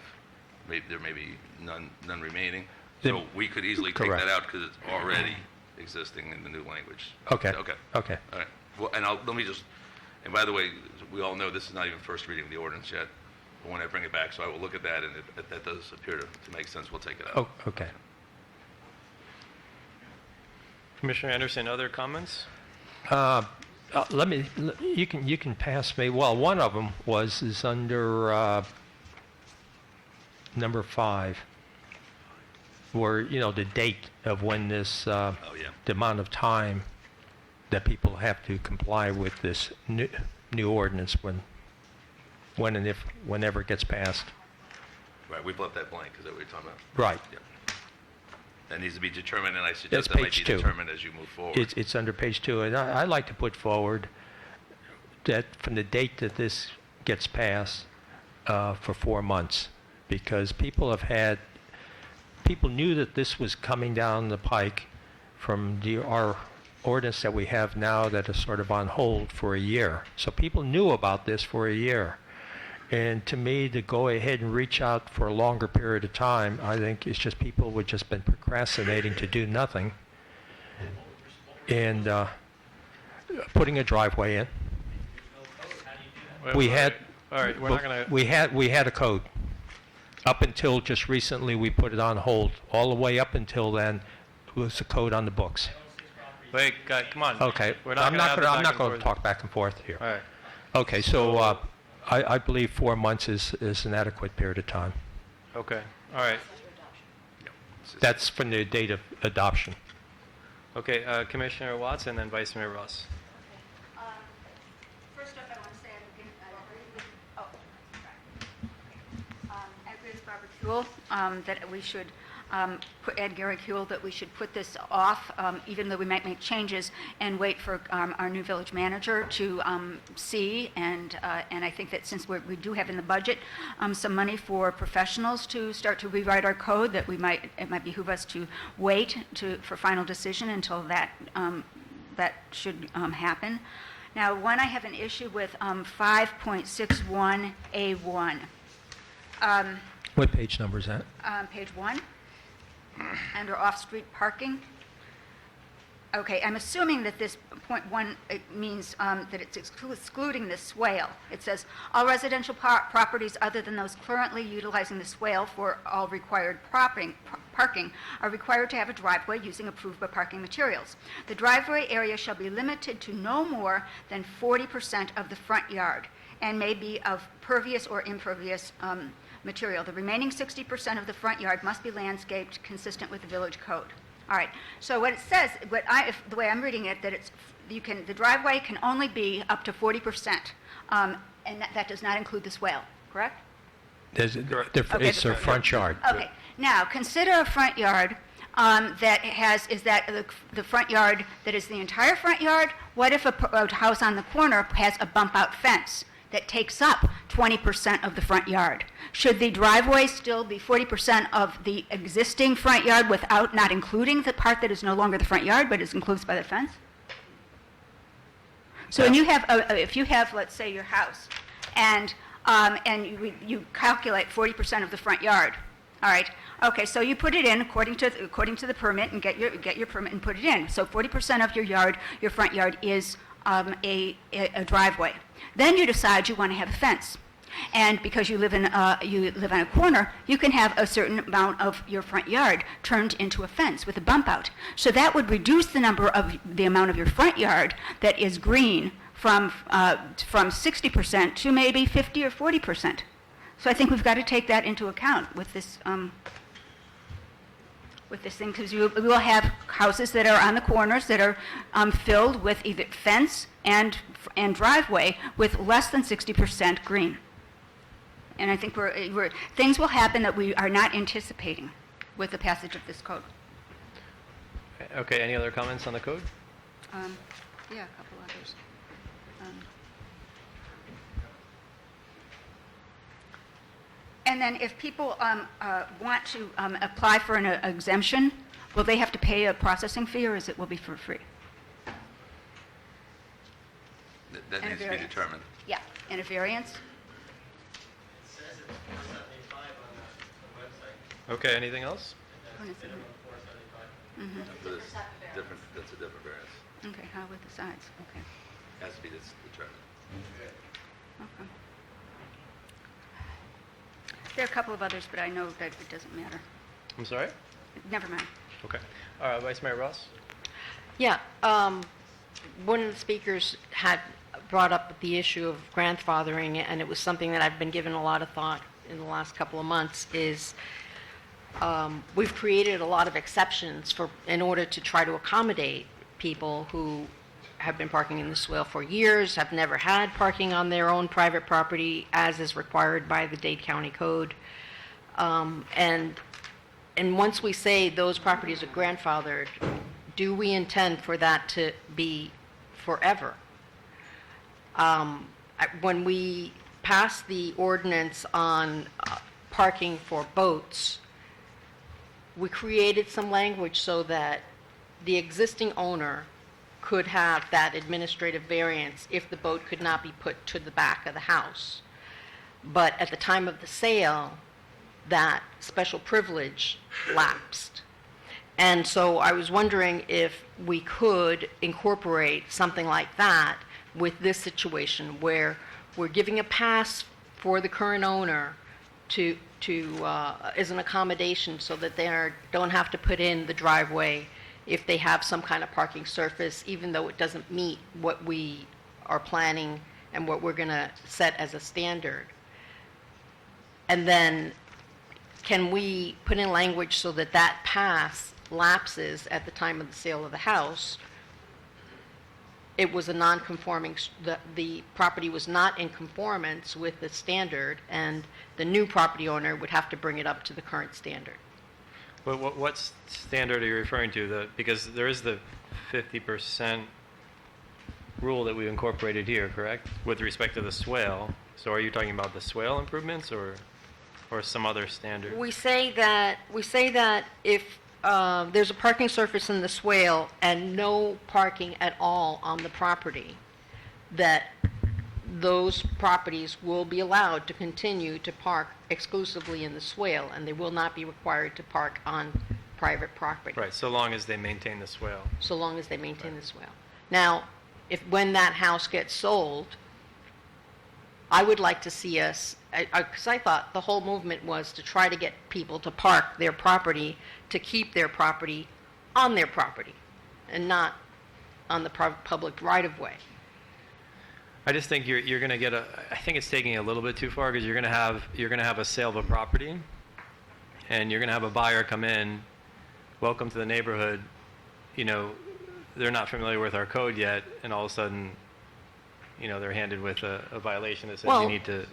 there may be none remaining. So we could easily take Correct. that out because it's already existing in the new language. Okay. Okay. Okay. All right. Well, and let me just, and by the way, we all know this is not even first reading of the ordinance yet. But when I bring it back, so I will look at that, and if that does appear to make sense, we'll take it out. Oh, okay. Commissioner Anderson, other comments? You can pass me. Well, one of them is under number 5, where the date of when this the amount of time that people have to comply with this new ordinance whenever it gets passed. Right. We've left that blank. Is that what you're talking about? Right. Yeah. That needs to be determined, and I That's suggest that might page be 2. determined as you move forward. It's under page 2, and I'd like to put forward that from the date that this gets passed for 4 months, because people knew that this was coming down the pike from our ordinance that we have now that is sort of on hold for a year. So people knew about this for a year. And to me, to go ahead and reach out for a longer period of time, I think it's just people would just been procrastinating to do nothing. And putting a driveway in. We had. All right, we're not going to. We had a code. Up until just recently, we put it on hold. All the way up until then, it was a code on the books. Wait, guys, come on. Okay, We're I'm not gonna going to talk back and forth here. All right. Okay, so I believe 4 months is an adequate period of time. Okay. All right. That's from the date of adoption. Okay, Commissioner Watts and then Vice Mayor Ross. First off, I want to say I agree with, I agree with Robert Kuhl that we should Ed Gary Kuhl, that we should put this off, even though we might make changes, and wait for our new village manager to see. And I think that since we do have in the budget some money for professionals to start to rewrite our code, that it might behoove us to wait for final decision until that should happen. Now, I have an issue with 5.61A1. What page number is that? Page 1, under off-street parking. Okay, I'm assuming that this point one, it means that it's excluding the swale. It says, "All residential properties other than those currently utilizing the swale for all required parking are required to have a driveway using approved parking materials. The driveway area shall be limited to no more than 40% of the front yard and may be of pervious or impervious material. The remaining 60% of the front yard must be landscaped consistent with the village code." All right. So what it says, the way I'm reading it, that the driveway can only be up to 40%, and that does not include the swale. Correct? It's their front yard. Okay. Now consider a front yard is that the front yard that is the entire front yard? What if a house on the corner has a bump out fence that takes up 20% of the front yard? Should the driveway still be 40% of the existing front yard without not including the part that is no longer the front yard but is enclosed by the fence? So when you have, if you have, let's say, your house, and you calculate 40% of the front yard, all right. Okay, so you put it in according to the permit and get your permit and put it in. So 40% of your front yard is a driveway. Then you decide you want to have a fence, and because you live on a corner, you can have a certain amount of your front yard turned into a fence with a bump out. So that would reduce the amount of your front yard that is green from 60% to maybe 50 or 40%. So I think we've got to take that into account with this thing, because we will have houses that are on the corners that are filled with either fence and driveway with less than 60% green. And I think things will happen that we are not anticipating with the passage of this code. Okay, any other comments on the code? Yeah, a couple others. And then if people want to apply for an exemption, will they have to pay a processing fee, or will be for free? That And a needs to be variance. determined. Yeah, and a variance? Okay, anything else? Mm-hmm. That's a different variance. Okay, how with the sides? Okay. Has to be determined. Okay. There are a couple of others, but I know that it doesn't matter. I'm sorry? Never mind. Okay. Vice Mayor Ross? Yeah, one of the speakers had brought up the issue of grandfathering, and it was something that I've been given a lot of thought in the last couple of months, is we've created a lot of exceptions in order to try to accommodate people who have been parking in the swale for years, have never had parking on their own private property as is required by the Dade County Code. And once we say those properties are grandfathered, do we intend for that to be forever? When we passed the ordinance on parking for boats, we created some language so that the existing owner could have that administrative variance if the boat could not be put to the back of the house. But at the time of the sale, that special privilege lapsed. And so I was wondering if we could incorporate something like that with this situation, where we're giving a pass for the current owner to as an accommodation, so that they don't have to put in the driveway if they have some kind of parking surface, even though it doesn't meet what we are planning and what we're going to set as a standard. And then can we put in language so that that pass lapses at the time of the sale of the house? It was a non-conforming, the property was not in conformance with the standard, and the new property owner would have to bring it up to the current standard. What standard are you referring to? Because there is the 50% rule that we incorporated here, correct? With respect to the swale. So are you talking about the swale improvements or some other standard? We say that if there's a parking surface in the swale and no parking at all on the property, that those properties will be allowed to continue to park exclusively in the swale, and they will not be required to park on private property. Right, so long as they maintain the swale. So long as they maintain the swale. Now, when that house gets sold, I would like to see us, because I thought the whole movement was to try to get people to park their property, to keep their property on their property, and not on the public right-of-way. I just think you're going to get I think it's taking it a little bit too far, because you're going to have a sale of a property, and you're going to have a buyer come in, welcome to the neighborhood, they're not familiar with our code yet, and all of a sudden, they're handed with a violation that says you need to.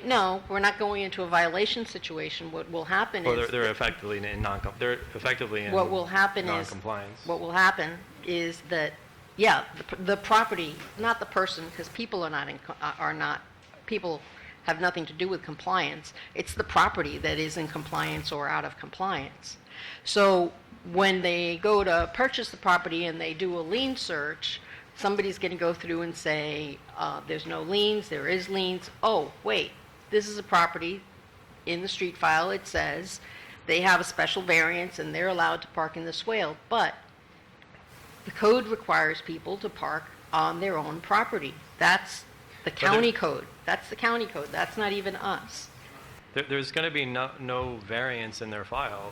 No, we're not going into a violation situation. What will happen Well, is they're effectively in what will happen non-compliance. What will happen is that, yeah, the property, not the person, because people people have nothing to do with compliance. It's the property that is in compliance or out of compliance. So when they go to purchase the property and they do a lien search, somebody's going to go through and say, there's no liens, there is liens. Oh, wait, this is a property. In the street file, it says they have a special variance and they're allowed to park in the swale. But the code requires people to park on their own property. That's the county code. That's the county code. That's not even us. There's going to be no variance in their file.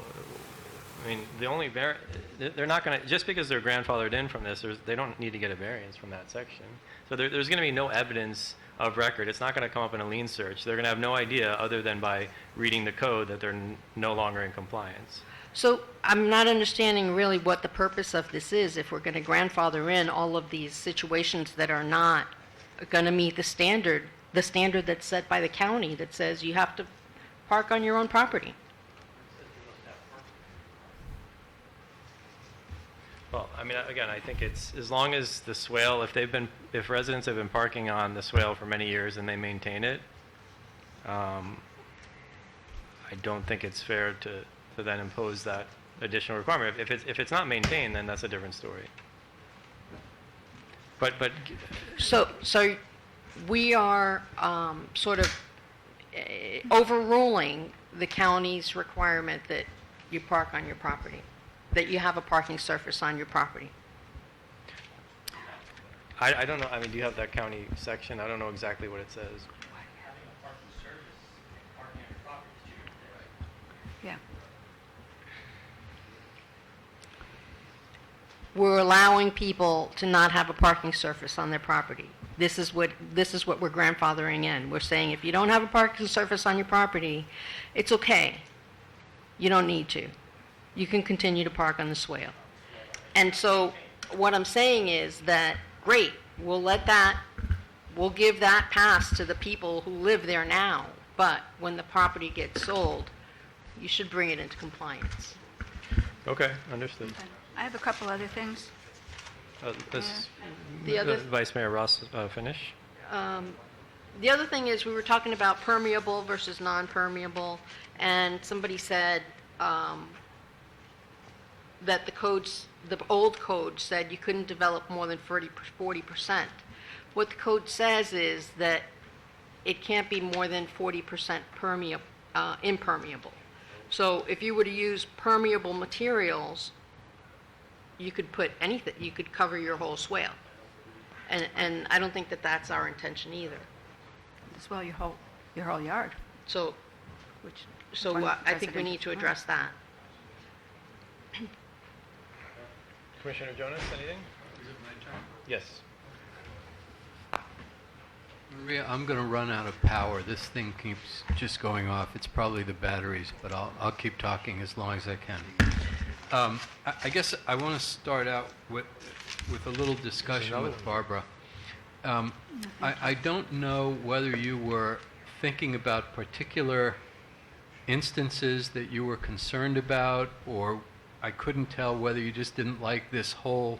I mean, the only they're not going to, just because they're grandfathered in from this, they don't need to get a variance from that section. So there's going to be no evidence of record. It's not going to come up in a lien search. They're going to have no idea, other than by reading the code, that they're no longer in compliance. So I'm not understanding really what the purpose of this is, if we're going to grandfather in all of these situations that are not going to meet the standard that's set by the county that says you have to park on your own property. Well, I mean, again, I think it's, as long as the swale, if residents have been parking on the swale for many years and they maintain it, I don't think it's fair to then impose that additional requirement. If it's not maintained, then that's a different story. But So we are sort of overruling the county's requirement that you park on your property, that you have a parking surface on your property. I don't know. I mean, do you have that county section? I don't know exactly what it says. Yeah. We're allowing people to not have a parking surface on their property. This is what we're grandfathering in. We're saying if you don't have a parking surface on your property, it's okay. You don't need to. You can continue to park on the swale. And so what I'm saying is that, great, we'll give that pass to the people who live there now, but when the property gets sold, you should bring it into compliance. Okay, understood. Okay. I have a couple other things. Vice Mayor Ross finish. The other thing is, we were talking about permeable versus non-permeable, and somebody said that the old code said you couldn't develop more than 40%. What the code says is that it can't be more than 40% impermeable. So if you were to use permeable materials, you could put anything, you could cover your whole swale. And I don't think that that's our intention either. As well, your whole yard. So One I think we need to residential address that. Commissioner Jonas, anything? Is it my turn? Yes. Maria, I'm going to run out of power. This thing keeps just going off. It's probably the batteries, but I'll keep talking as long as I can. I guess I want to start out with a little discussion with Barbara. I don't know whether you were thinking about particular instances that you were concerned about, or I couldn't tell whether you just didn't like this whole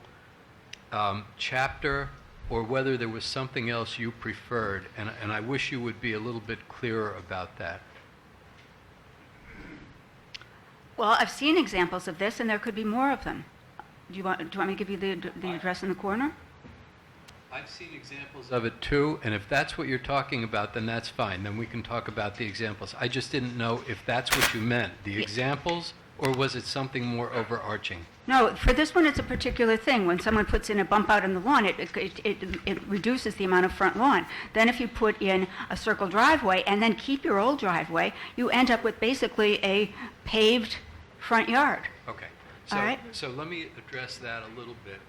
chapter, or whether there was something else you preferred, and I wish you would be a little bit clearer about that. Well, I've seen examples of this, and there could be more of them. Do you want me to give you the address in the corner? I've seen examples of it too, and if that's what you're talking about, then that's fine. Then we can talk about the examples. I just didn't know if that's what you meant, the examples or was it something more overarching? No, for this one, it's a particular thing. When someone puts in a bump out on the lawn, it reduces the amount of front lawn. Then if you put in a circle driveway and then keep your old driveway, you end up with basically a paved front yard. Okay. All right. So let me address that a little bit.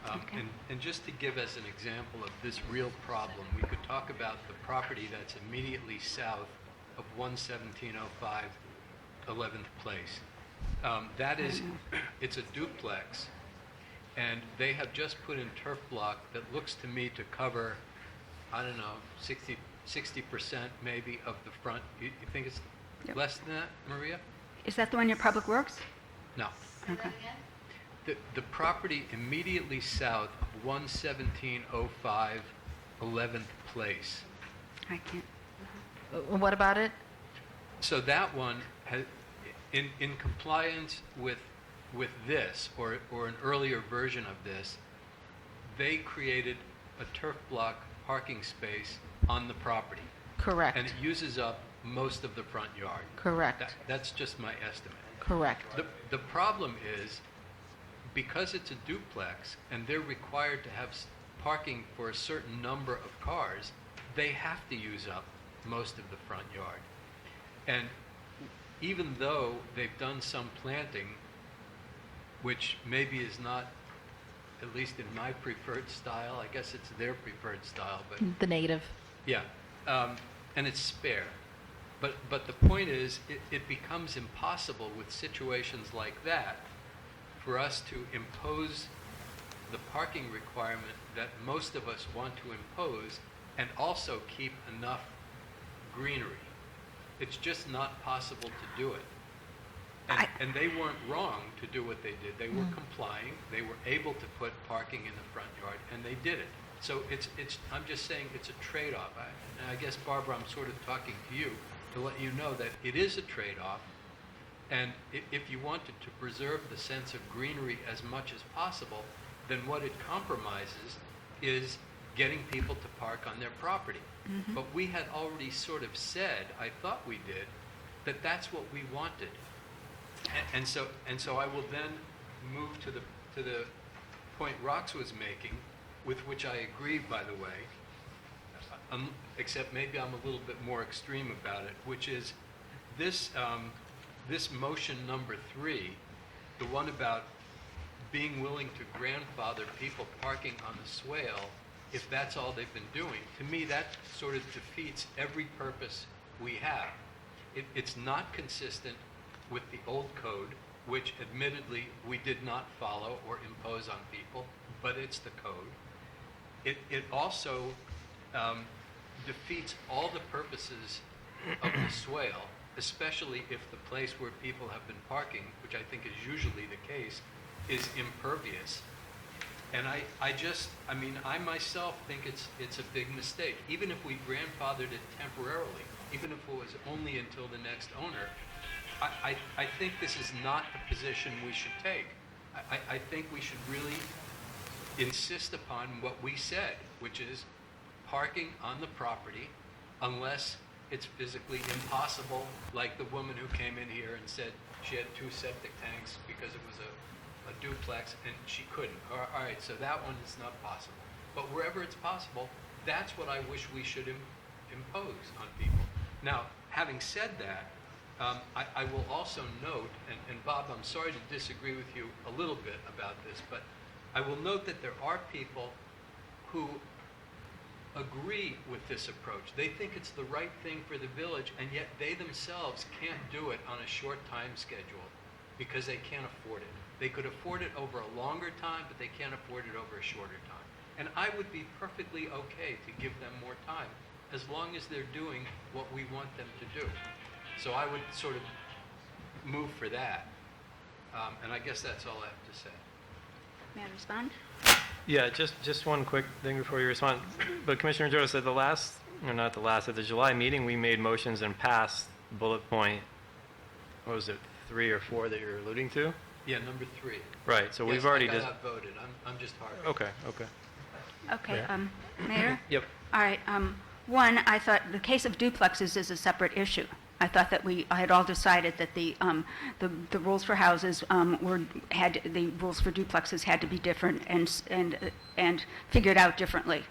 Okay. And just to give us an example of this real problem, we could talk about the property that's immediately south of 11705 11th Place. That is, it's a duplex, and they have just put in turf block that looks to me to cover, I don't know, 60% maybe of the front. You think it's less than that, Maria? Is that the one near Public Works? No. Okay. The property immediately south of 11705 11th Place. I can't. What about it? So that one, in compliance with this, or an earlier version of this, they created a turf block parking space on the property. Correct. And it uses up most of the front yard. Correct. That's just my estimate. Correct. The problem is, because it's a duplex and they're required to have parking for a certain number of cars, they have to use up most of the front yard. And even though they've done some planting, which maybe is not, at least in my preferred style, I guess it's their preferred style, but The native. yeah, and it's spare. But the point is, it becomes impossible with situations like that for us to impose the parking requirement that most of us want to impose and also keep enough greenery. It's just not possible to do it. And they weren't wrong to do what they did. They were complying. They were able to put parking in the front yard, and they did it. So I'm just saying it's a trade-off. And I guess, Barbara, I'm sort of talking to you to let you know that it is a trade-off. And if you wanted to preserve the sense of greenery as much as possible, then what it compromises is getting people to park on their property. Mm-hmm. But we had already sort of said, I thought we did, that that's what we wanted. And so I will then move to the point Rox was making, with which I agree, by the way, except maybe I'm a little bit more extreme about it, which is this motion number 3, the one about being willing to grandfather people parking on the swale, if that's all they've been doing, to me that sort of defeats every purpose we have. It's not consistent with the old code, which admittedly we did not follow or impose on people, but it's the code. It also defeats all the purposes of the swale, especially if the place where people have been parking, which I think is usually the case, is impervious. And I myself think it's a big mistake. Even if we grandfathered it temporarily, even if it was only until the next owner, I think this is not the position we should take. I think we should really insist upon what we said, which is parking on the property unless it's physically impossible, like the woman who came in here and said she had 2 septic tanks because it was a duplex and she couldn't. All right, so that one is not possible. But wherever it's possible, that's what I wish we should impose on people. Now, having said that, I will also note, and Bob, I'm sorry to disagree with you a little bit about this, but I will note that there are people who agree with this approach. They think it's the right thing for the village, and yet they themselves can't do it on a short time schedule because they can't afford it. They could afford it over a longer time, but they can't afford it over a shorter time. And I would be perfectly okay to give them more time as long as they're doing what we want them to do. So I would sort of move for that. And I guess that's all I have to say. May I respond? Yeah, just one quick thing before you respond. But Commissioner Joe said at the July meeting, we made motions and passed bullet point, what was it, 3 or 4 that you're alluding to? Yeah, number 3. Right, so Yes, we've already I just... got outvoted. I'm just hard. Okay. Okay, Yeah. Mayor? Yep. All right, one, I thought the case of duplexes is a separate issue. I thought that I had all decided that the rules for houses the rules for duplexes had to be different and figured out differently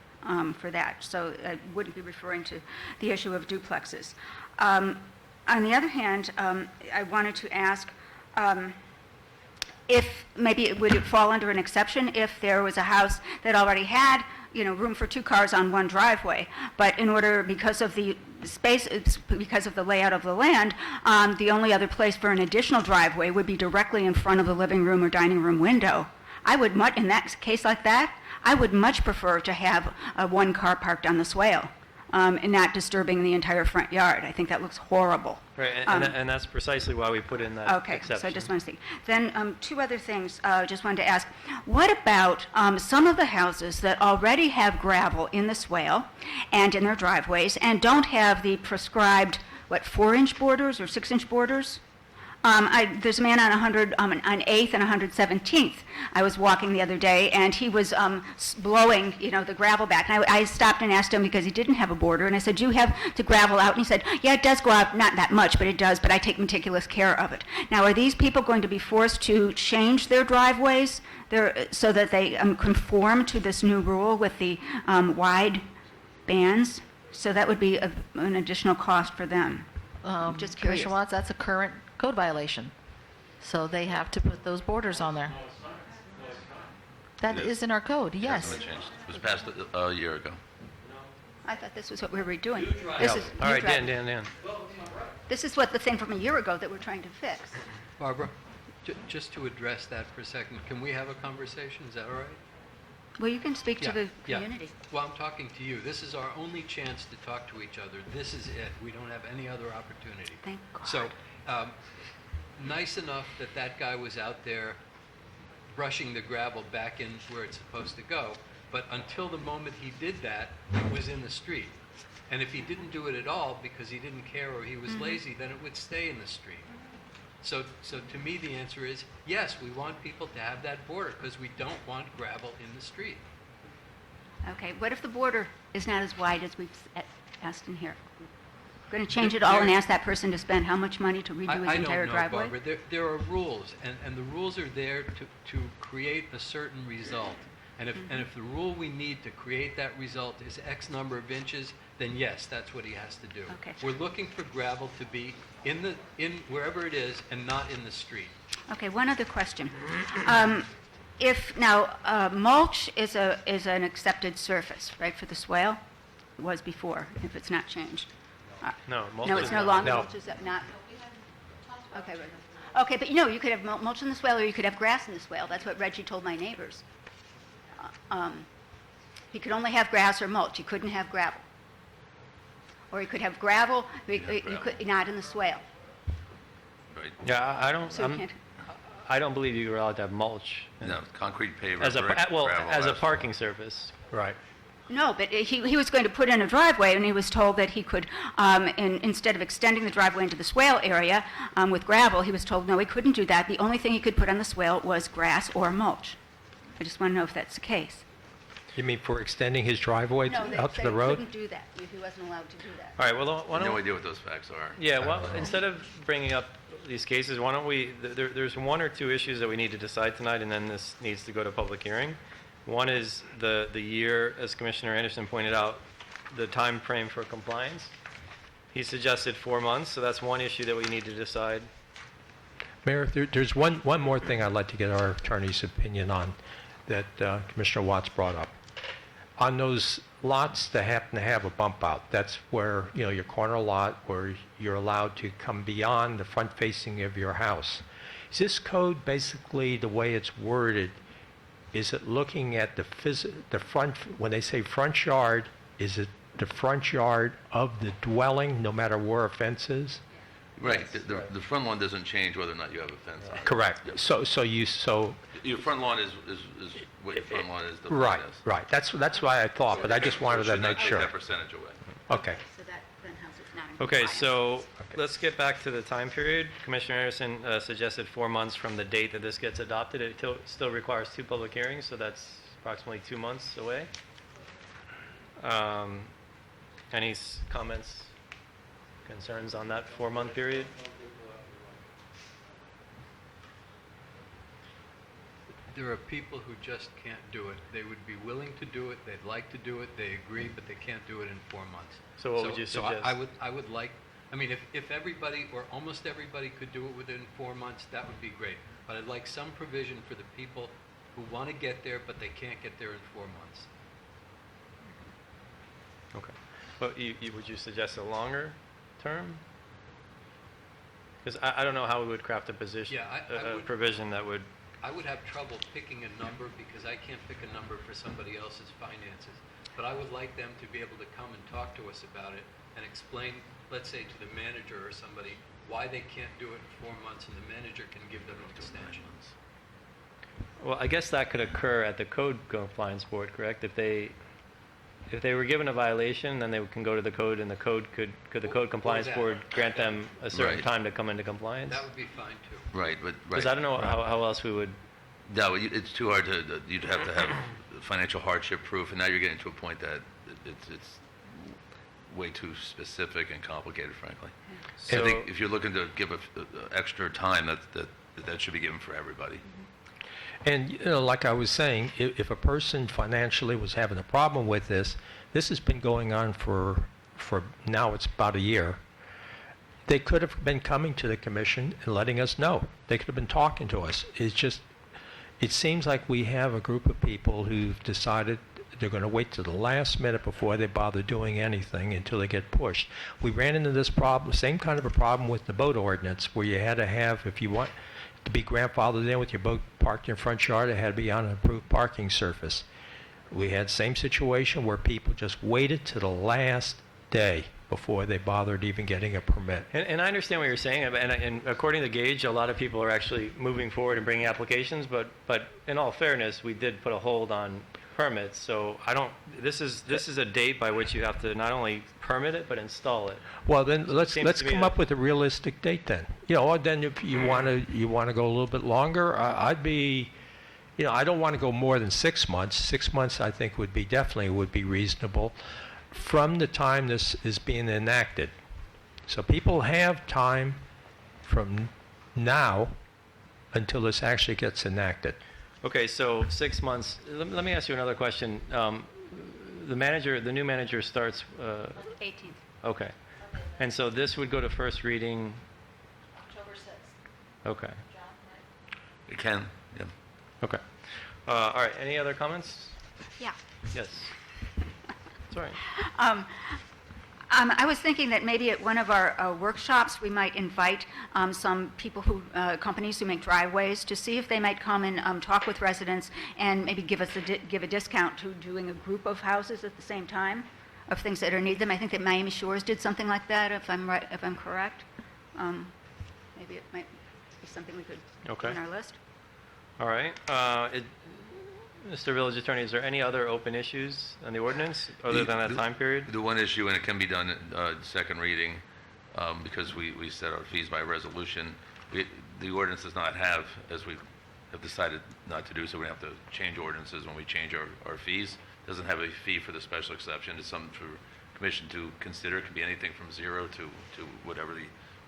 for that. So I wouldn't be referring to the issue of duplexes. On the other hand, I wanted to ask if maybe would it fall under an exception if there was a house that already had room for 2 cars on one driveway, but because of the space, because of the layout of the land, the only other place for an additional driveway would be directly in front of the living room or dining room window. In that case like that, I would much prefer to have 1 car parked on the swale and not disturbing the entire front yard. I think that looks horrible. Right, and that's precisely why we put in that exception. Okay, so I just want to see. Then 2 other things I just wanted to ask. What about some of the houses that already have gravel in the swale and in their driveways and don't have the prescribed, 4-inch borders or 6-inch borders? There's a man on 8th and 117th. I was walking the other day, and he was blowing, the gravel back. And I stopped and asked him because he didn't have a border, and I said, "Do you have the gravel out?" And he said, "Yeah, it does go out, not that much, but it does. But I take meticulous care of it." Now, are these people going to be forced to change their driveways so that they conform to this new rule with the wide bands? So that would be an additional cost for them. Just curious. Commissioner Watts, that's a current code violation. So they have to put those borders on there. That is in our code, It yes. hasn't been changed. It was passed a year ago. I thought this was what we were doing. All right, Dan. This is what the thing from a year ago that we're trying to fix. Barbara, just to address that for a second, can we have a conversation? Is that all right? Well, you can speak to the Yeah. community. Well, I'm talking to you. This is our only chance to talk to each other. This is it. We don't have any other opportunity. Thank God. So, nice enough that guy was out there brushing the gravel back in where it's supposed to go, but until the moment he did that, it was in the street. And if he didn't do it at all because he didn't care or he was lazy, then it would stay in the street. So to me, the answer is yes, we want people to have that border because we don't want gravel in the street. Okay, what if the border is not as wide as we've asked in here? We're going to change it all and ask that person to spend how much money to redo his entire driveway? I don't know, Barbara. There are rules, and the rules are there to create a certain result. And if the rule we need to create that result is X number of inches, then yes, that's what he has to do. Okay. We're looking for gravel to be in wherever it is and not in the street. Okay, one other question. Mulch is an accepted surface, right, for the swale? It was before, if it's not changed. No, mulch No, is it's no not. longer. No. Mulch is not. Okay, right. Okay, but you could have mulch in the swale or you could have grass in the swale. That's what Reggie told my neighbors. He could only have grass or mulch. He couldn't have gravel. Or he could have gravel, not in the swale. Right. Yeah, So you can't. I don't believe you're allowed to have mulch No, concrete paver, as brick, a gravel, as a asphalt. parking surface. Right. No, but he was going to put in a driveway, and he was told that he could, instead of extending the driveway into the swale area with gravel, he was told no, he couldn't do that. The only thing he could put on the swale was grass or mulch. I just want to know if that's the case. You mean for extending his driveway out to the road? No, they couldn't do that. He wasn't allowed to do that. All right. Well, why don't No idea what those facts are. Yeah, well, instead of bringing up these cases, why don't we, there's 1 or 2 issues that we need to decide tonight, and then this needs to go to public hearing. One is the year, as Commissioner Anderson pointed out, the time frame for compliance. He suggested 4 months, so that's one issue that we need to decide. Mayor, there's one more thing I'd like to get our attorney's opinion on that Commissioner Watts brought up. On those lots that happen to have a bump out, that's where, your corner lot, where you're allowed to come beyond the front facing of your house. Is this code basically the way it's worded? Is it looking at the front, when they say front yard, is it the front yard of the dwelling, no matter where a fence is? Right. The front lawn doesn't change whether or not you have a fence on it. Correct. Yep. So Your front lawn is what your front lawn is. right. That's why I thought, but I just wanted to make sure. Take that percentage away. Okay. So that then house is not in Okay, compliance. so let's get back to the time period. Commissioner Anderson suggested 4 months from the date that this gets adopted. It still requires 2 public hearings, so that's approximately 2 months away. Any comments? concerns on that 4-month period? There are people who just can't do it. They would be willing to do it, they'd like to do it, they agree, but they can't do it in 4 months. So what would you suggest? I would like, I mean, if everybody or almost everybody could do it within 4 months, that would be great. But I'd like some provision for the people who want to get there, but they can't get there in 4 months. Okay. But would you suggest a longer term? Because I don't know how we would craft a position, Yeah, I a would- provision that would. I would have trouble picking a number because I can't pick a number for somebody else's finances. But I would like them to be able to come and talk to us about it and explain, let's say to the manager or somebody, why they can't do it in 4 months, and the manager can give them an extension. Well, I guess that could occur at the code compliance board, correct? If they were given a violation, then they can go to the code, and the code could the code compliance that. board grant them a certain Right. time to come into compliance? That would be fine too. Right, but, right. Because I don't know how else we would. No, it's too hard to, you'd have to have financial hardship proof, and now you're getting to a point that it's way too specific and complicated, frankly. And I think if you're looking to give extra time, that should be given for everybody. And, you know, like I was saying, if a person financially was having a problem with this has been going on for now it's about a year. They could have been coming to the commission and letting us know. They could have been talking to us. It seems like we have a group of people who've decided they're going to wait to the last minute before they bother doing anything until they get pushed. We ran into this problem, same kind of a problem with the boat ordinance, where you had to have, if you want to be grandfathered in with your boat parked in your front yard, it had to be on an approved parking surface. We had same situation where people just waited to the last day before they bothered even getting a permit. And I understand what you're saying, and according to Gage, a lot of people are actually moving forward and bringing applications, but in all fairness, we did put a hold on permits, so this is a date by which you have to not only permit it, but install it. Well, then let's Seems to me come that- up with a realistic date then. You know, or then if you want to go a little bit longer, I'd be, you know, I don't want to go more than 6 months. 6 months I think would be reasonable from the time this is being enacted. So people have time from now until this actually gets enacted. Okay, so 6 months. Let me ask you another question. The new manager starts. 18th. Okay, and so this would go to first reading. October 6th. Okay. It can, yeah. Okay. All right. Any other comments? Yeah. Yes. Sorry. I was thinking that maybe at one of our workshops, we might invite some people companies who make driveways to see if they might come and talk with residents and maybe give a discount to doing a group of houses at the same time of things that need them. I think that Miami Shores did something like that, if I'm correct. Maybe it might be something we could put on our list. All right. Mr. Village Attorney, is there any other open issues on the ordinance other than that time period? The one issue, and it can be done at second reading, because we set our fees by resolution. The ordinance does not have, as we have decided not to do, so we have to change ordinances when we change our fees. It doesn't have a fee for the special exception. It's something for commission to consider. It can be anything from zero to whatever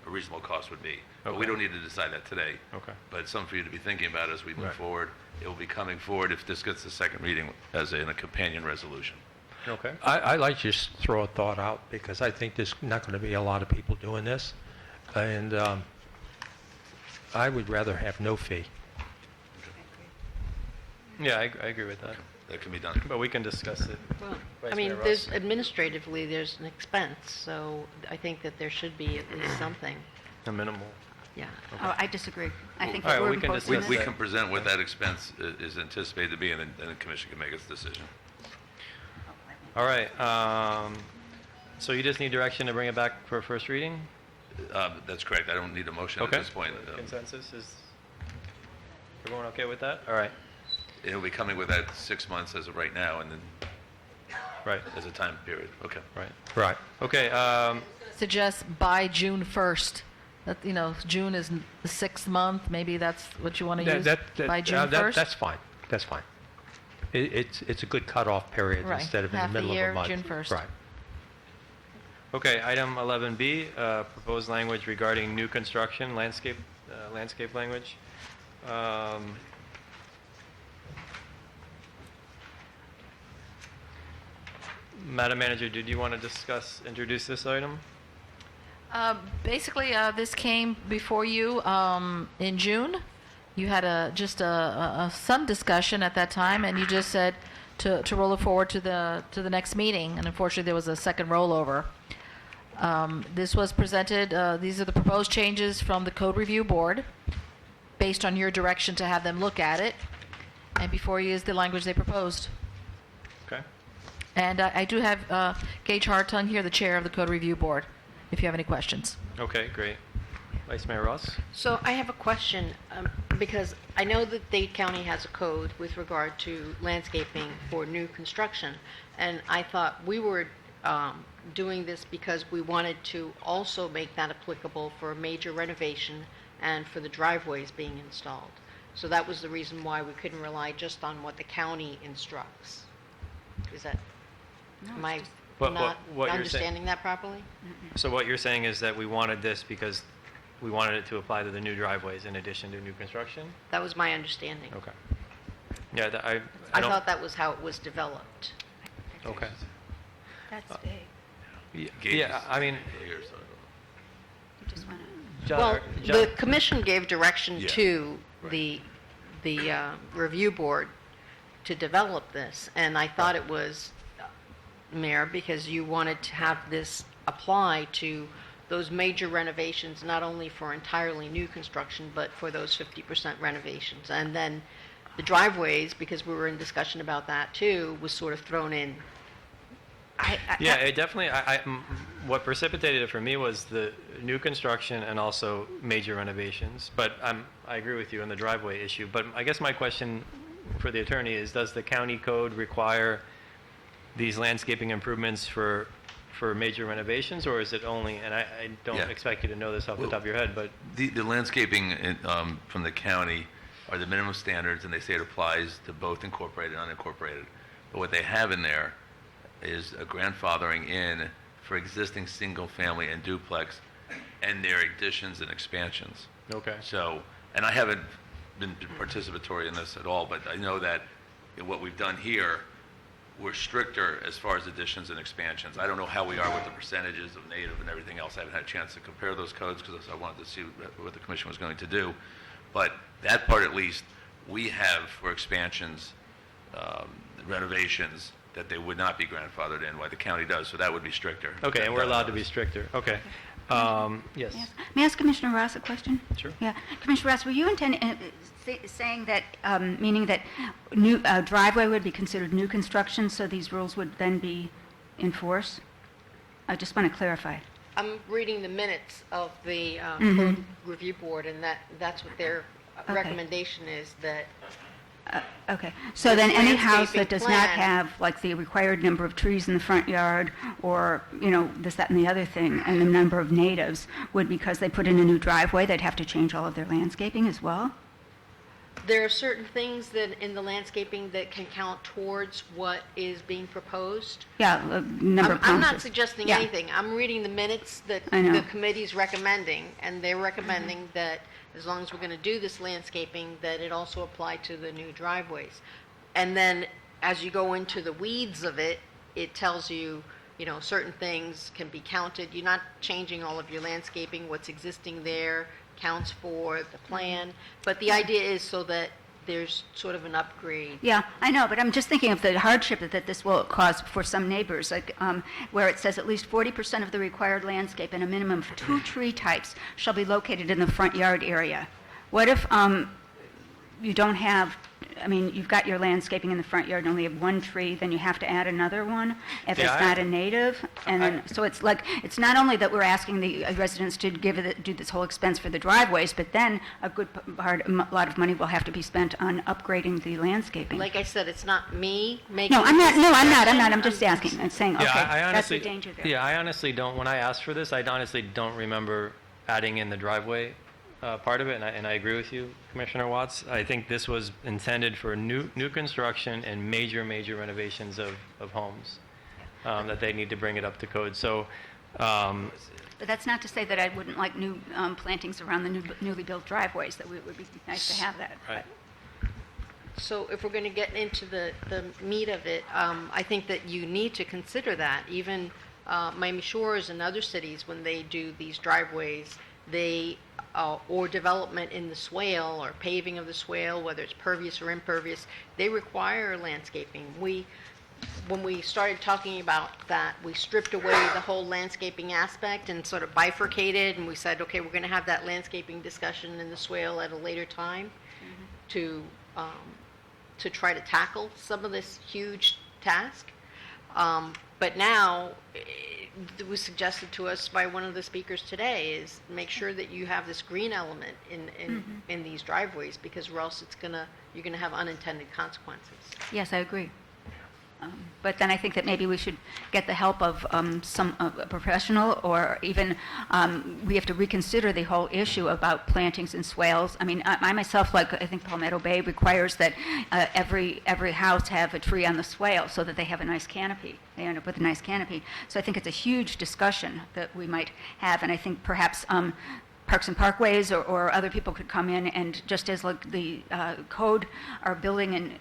a reasonable cost would be. But we don't need to decide that today. Okay. But it's something for you to be thinking about as we move forward. It will be coming forward if this gets the second reading as in a companion resolution. Okay. I like to just throw a thought out because I think there's not going to be a lot of people doing this, and I would rather have no fee. Yeah, I agree with that. That can be done. But we can discuss it. Well, Vice I mean, Mayor there's Ross. administratively, there's an expense, so I think that there should be at least something. A minimal. Yeah. Oh, I disagree. I think All that right, we're we can imposing discuss We this. can present what that expense is anticipated to be, and the commission can make its decision. All right. So you just need direction to bring it back for a first reading? That's correct. I don't need a motion at Okay. this point. Consensus is everyone okay with that? All right. It'll be coming with that 6 months as of right now, and then Right. as a time period. Okay. Right. Right. Okay. Suggest by June 1st. That, you know, June is the 6th month. Maybe that's what you want to use by June 1st. That's fine. That's fine. It's a good cutoff period Right. instead of in Half the a middle year, of a month. June 1st. Right. Okay, item 11B, proposed language regarding new construction, landscape language. Madam Manager, did you want to introduce this item? Basically, this came before you in June. You had some discussion at that time, and you just said to roll it forward to the next meeting. And unfortunately, there was a second rollover. This was presented. These are the proposed changes from the Code Review Board, based on your direction to have them look at it. And before you is the language they proposed. Okay. And I do have Gage Hartung here, the chair of the Code Review Board, if you have any questions. Okay, great. Vice Mayor Ross? So I have a question, because I know that Dade County has a code with regard to landscaping for new construction, and I thought we were doing this because we wanted to also make that applicable for major renovation and for the driveways being installed. So that was the reason why we couldn't rely just on what the county instructs. Is that, am I not what you're understanding that properly? So what you're saying is that we wanted this because we wanted it to apply to the new driveways in addition to new construction? That was my understanding. Okay. Yeah, I thought that was how it was developed. Okay. That's big. Yeah, I mean, You just want Well, the commission gave direction Yeah. to the review board to develop this, and I thought it was, Mayor, because you wanted to have this apply to those major renovations, not only for entirely new construction, but for those 50% renovations. And then the driveways, because we were in discussion about that too, was sort of thrown in. Yeah, it definitely, what precipitated it for me was the new construction and also major renovations. But I agree with you on the driveway issue. But I guess my question for the attorney is, does the county code require these landscaping improvements for major renovations, or is it only, and I don't Yeah. expect you to know this off the top of your head, but The landscaping from the county are the minimum standards, and they say it applies to both incorporated and unincorporated. But what they have in there is a grandfathering in for existing single-family and duplex and their additions and expansions. okay. So, and I haven't been participatory in this at all, but I know that what we've done here, we're stricter as far as additions and expansions. I don't know how we are with the percentages of native and everything else. I haven't had a chance to compare those codes because I wanted to see what the commission was going to do. But that part, at least, we have for expansions, renovations, that they would not be grandfathered in, while the county does, so that would be stricter. Okay, and we're allowed to be stricter. Okay. Yes. May I ask Commissioner Ross a question? Sure. Yeah. Commissioner Ross, were you saying that, meaning that new driveway would be considered new construction, so these rules would then be in force? I just want to clarify. I'm reading the minutes of the Code Review Board, and that's what their recommendation is, that Okay. So then any house landscaping that does not plan- have like the required number of trees in the front yard, or, this, that, and the other thing, and the number of natives, would, because they put in a new driveway, they'd have to change all of their landscaping as well? there are certain things that in the landscaping that can count towards what is being proposed. Yeah, number of I'm not promises. suggesting Yeah. anything. I'm reading the minutes that I know. the committee's recommending, and they're recommending that as long as we're going to do this landscaping, that it also apply to the new driveways. And then as you go into the weeds of it, it tells you, certain things can be counted. You're not changing all of your landscaping. What's existing there counts for the plan. But the idea is so that there's sort of an upgrade. Yeah, I know, but I'm just thinking of the hardship that this will cause for some neighbors, like where it says at least 40% of the required landscape and a minimum of 2 tree types shall be located in the front yard area. What if you don't have, you've got your landscaping in the front yard and only have 1 tree, then you have to add another one if Yeah, it's not a native? And then, so it's like, it's not only that we're asking the residents to do this whole expense for the driveways, but then a lot of money will have to be spent on upgrading the landscaping. Like I said, it's not me making. No, I'm not, suggestion. I'm just asking, I'm saying, okay, that's the danger there. Yeah, I honestly don't, when I asked for this, I honestly don't remember adding in the driveway part of it, and I agree with you, Commissioner Watts. I think this was intended for new construction and major renovations of homes, that they need to bring it up to code. So But that's not to say that I wouldn't like new plantings around the newly built driveways, that it would be nice to have that. Right. So if we're going to get into the meat of it, I think that you need to consider that. Even Miami Shores and other cities, when they do these driveways, they or development in the swale or paving of the swale, whether it's pervious or impervious, they require landscaping. When we started talking about that, we stripped away the whole landscaping aspect and sort of bifurcated, and we said, okay, we're going to have that landscaping discussion in the swale at a later time to try to tackle some of this huge task. But now, it was suggested to us by one of the speakers today is make sure that you have this green element in these driveways, because or else you're gonna have unintended consequences. Yes, I agree. But then I think that maybe we should get the help of a professional, or even we have to reconsider the whole issue about plantings and swales. I mean, I myself, like I think Palmetto Bay requires that every house have a tree on the swale so that they have a nice canopy. They end up with a nice canopy. So I think it's a huge discussion that we might have, and I think perhaps Parks and Parkways or other people could come in, and just as like the code or building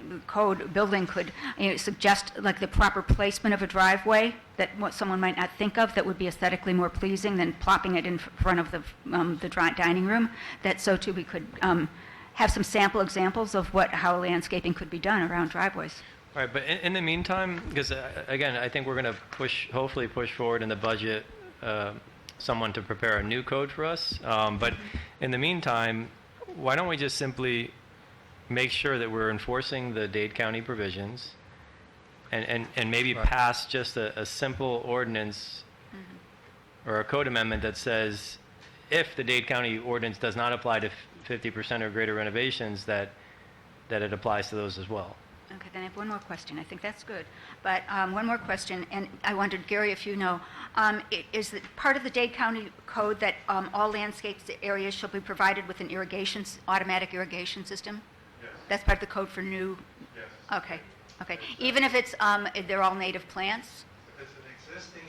could suggest like the proper placement of a driveway that what someone might not think of that would be aesthetically more pleasing than plopping it in front of the dining room. That so too we could have some sample examples of how landscaping could be done around driveways. All right, but in the meantime, because again, I think we're going to hopefully push forward in the budget someone to prepare a new code for us. But in the meantime, why don't we just simply make sure that we're enforcing the Dade County provisions and maybe pass just a simple ordinance or a code amendment that says if the Dade County ordinance does not apply to 50% or greater renovations, that it applies to those as well. Okay, then I have one more question. I think that's good. But one more question, and I wondered, Gary, if you know, is it part of the Dade County Code that all landscaped areas shall be provided with an automatic irrigation system? Yes. That's part of the code for new? Yes. Okay, okay. Even if it's, they're all native plants? If it's an existing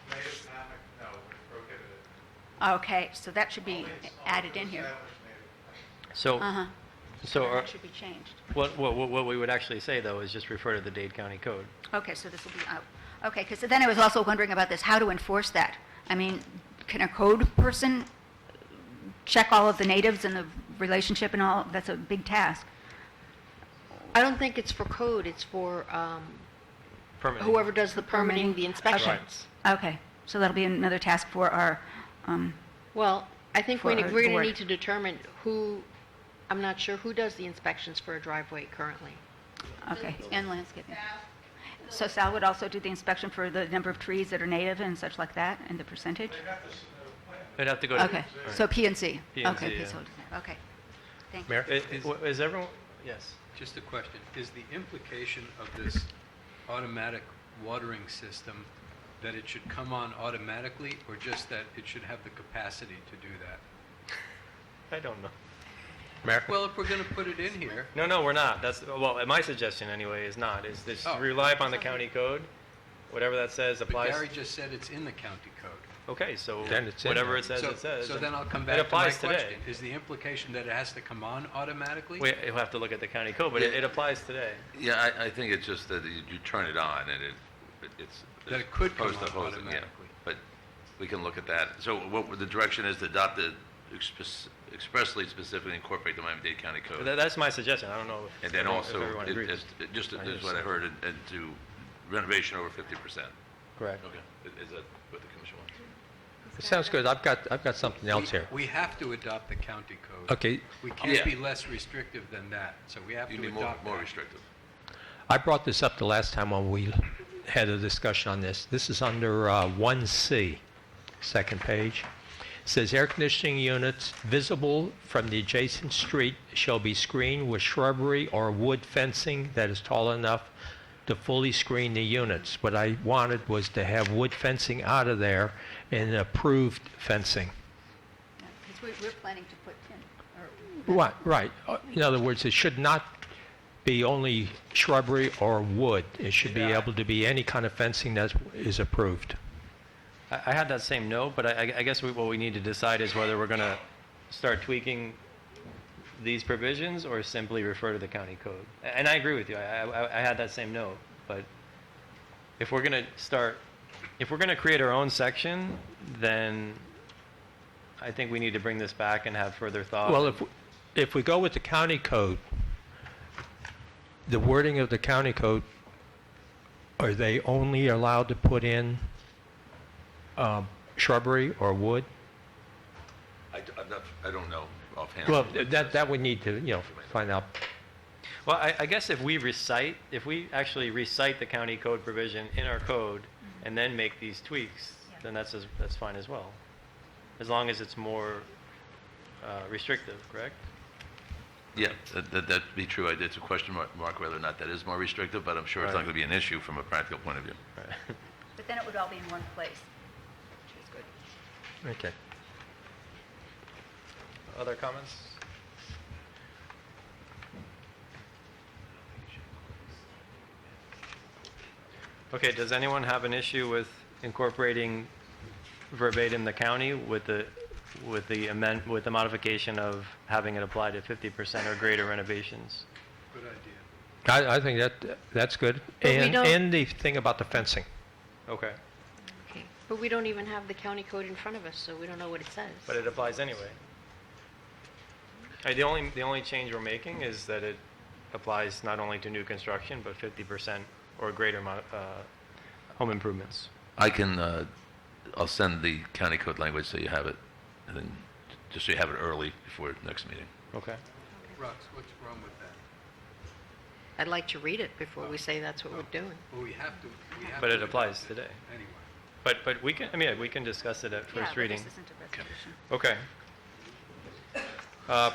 native hammock, no, it's prohibited. Okay, so that should be added in here. So, so that should be changed. what we would actually say, though, is just refer to the Dade County Code. Okay, so this will be out. Okay, because then I was also wondering about this, how to enforce that. I mean, can a code person check all of the natives and the relationship and all? That's a big task. I don't think it's for code, it's for Permitting. whoever does the permitting, the inspections. Okay, so that'll be another task for our, Well, I think For we're our going to board. need to determine I'm not sure who does the inspections for a driveway currently. okay, and landscaping. So Sal would also do the inspection for the number of trees that are native and such like that, and the percentage? They'd have to go to... Okay, so P&C. P&C, Okay, yeah. okay. Thank you. Mayor? Is everyone... Yes. Just a question. Is the implication of this automatic watering system that it should come on automatically, or just that it should have the capacity to do that? I don't know. Mayor? Well, if we're going to put it in here, No, we're not. Well, my suggestion anyway is not. Is this rely upon the county code, whatever that says but applies. Gary just said it's in the county code. Okay, so Then it's in whatever there. it says, it says. So and then I'll come it back to my applies question. today. Is the implication that it has to come on automatically? You'll have to look at the county code, but it applies today. Yeah, I think it's just that you turn it on and it's That it could come opposed to on hosing, yeah. automatically. But we can look at that. So what the direction is to adopt the expressly specifically incorporate the Miami-Dade County Code. That's my suggestion. I don't know if And then also, everyone agrees. just as what I heard, and to renovation over 50%. Correct. Okay. Is that what the commission wants? It sounds good. I've got something else here. We have to adopt the county code. Okay. We can't Yeah. be less restrictive than that, so we have You to need adopt more that. restrictive. I brought this up the last time when we had a discussion on this. This is under 1C, second page. It says air conditioning units visible from the adjacent street shall be screened with shrubbery or wood fencing that is tall enough to fully screen the units. What I wanted was to have wood fencing out of there and approved fencing. Because we're planning to put tin. Right. In other words, it should not be only shrubbery or wood. It should be able to be any kind of fencing that is approved. I had that same note, but I guess what we need to decide is whether we're going to start tweaking these provisions or simply refer to the county code. And I agree with you. I had that same note, but if we're going to create our own section, then I think we need to bring this back and have further thought. Well, if we go with the county code, the wording of the county code, are they only allowed to put in shrubbery or wood? I don't know offhand. Well, that we need to, find out. Well, I guess if we actually recite the county code provision in our code and then make these tweaks, then that's fine as well, as long as it's more restrictive, correct? Yeah, that'd be true. It's a question mark whether or not that is more restrictive, but I'm sure it's not going to be an issue from a practical point of view. Right. But then it would all be in one place, which is good. Okay. Other comments? Okay, does anyone have an issue with incorporating verbatim the county with the modification of having it apply to 50% or greater renovations? Good idea. I think that's good. But we don't- And the thing about the fencing. Okay, Okay. But we don't even have the county code in front of us, so we don't know what it says. but it applies anyway. The only change we're making is that it applies not only to new construction, but 50% or greater home improvements. I'll send the county code language so you have it, and then just so you have it early before next meeting. Okay. Rox, what's wrong with that? I'd like to read it before we say that's what we're doing. Well, we have to. But it applies today. Anyway. But we can discuss it at Yeah, first but reading. this isn't a resolution. Okay.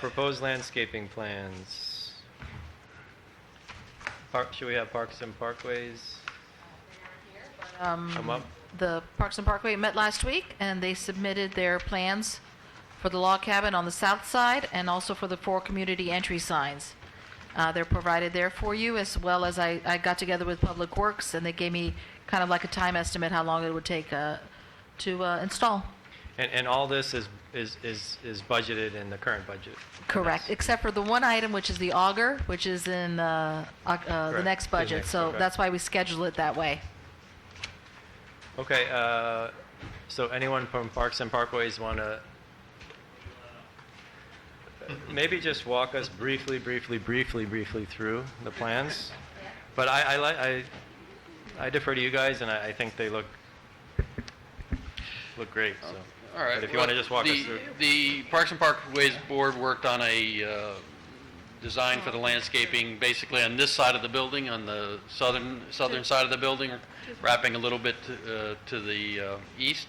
Proposed landscaping plans. Should we have parks and parkways come up? The Parks and Parkway met last week, and they submitted their plans for the log cabin on the south side and also for the 4 community entry signs. They're provided there for you, as well as I got together with Public Works, and they gave me kind of like a time estimate how long it would take to install. And all this is budgeted in the current budget. Correct, except for the one item, which is the auger, which is in the next budget. next, So okay. that's why we schedule it that way. Okay, so anyone from Parks and Parkways want to maybe just walk us briefly through the plans? But I defer to you guys, and I think they look great, so. All right. But if you want to just walk us through. The Parks and Parkways Board worked on a design for the landscaping, basically on this side of the building, on the southern side of the building, wrapping a little bit to the east.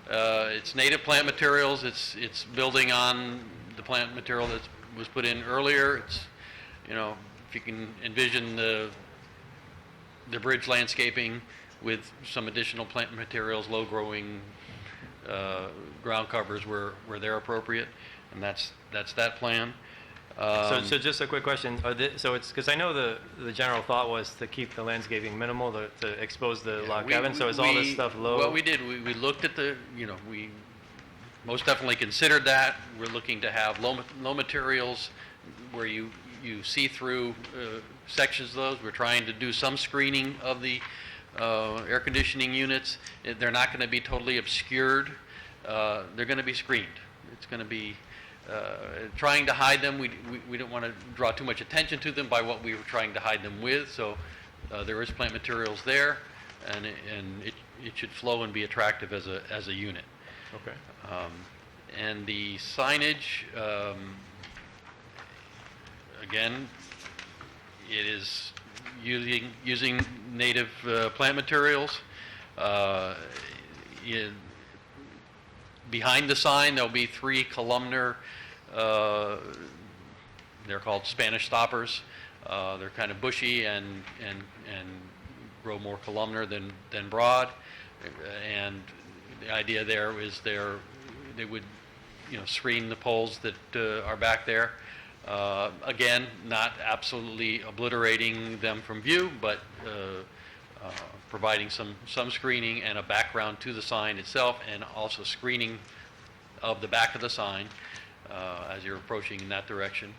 It's native plant materials. It's building on the plant material that was put in earlier. It's, if you can envision the bridge landscaping with some additional plant materials, low-growing ground covers where they're appropriate, and that's that plan. So just a quick question. So it's because I know the general thought was to keep the landscaping minimal, to expose the log cabin. So is all this stuff low? What we did, we looked at we most definitely considered that. We're looking to have low materials where you see through sections of those. We're trying to do some screening of the air conditioning units. They're not going to be totally obscured. They're going to be screened. It's going to be trying to hide them. We don't want to draw too much attention to them by what we were trying to hide them with. So there is plant materials there, and it should flow and be attractive as a unit. Okay. And the signage, again, it is using native plant materials. Behind the sign, there'll be 3 columnar. They're called Spanish stoppers. They're kind of bushy and grow more columnar than broad. And the idea there is they would screen the poles that are back there. Again, not absolutely obliterating them from view, but providing some screening and a background to the sign itself, and also screening of the back of the sign as you're approaching in that direction,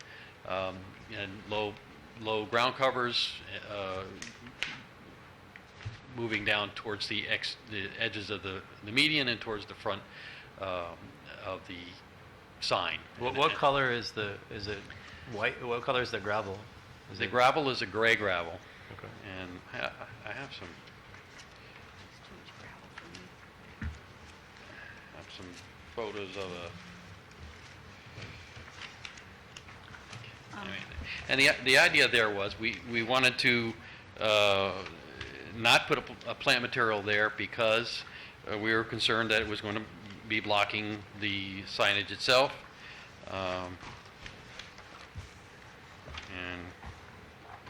and low ground covers, moving down towards the edges of the median and towards the front of the sign. What color is is it white? What color is the gravel? The gravel is a gray gravel. Okay. And I have some photos of and the idea there was we wanted to not put a plant material there because we were concerned that it was going to be blocking the signage itself. And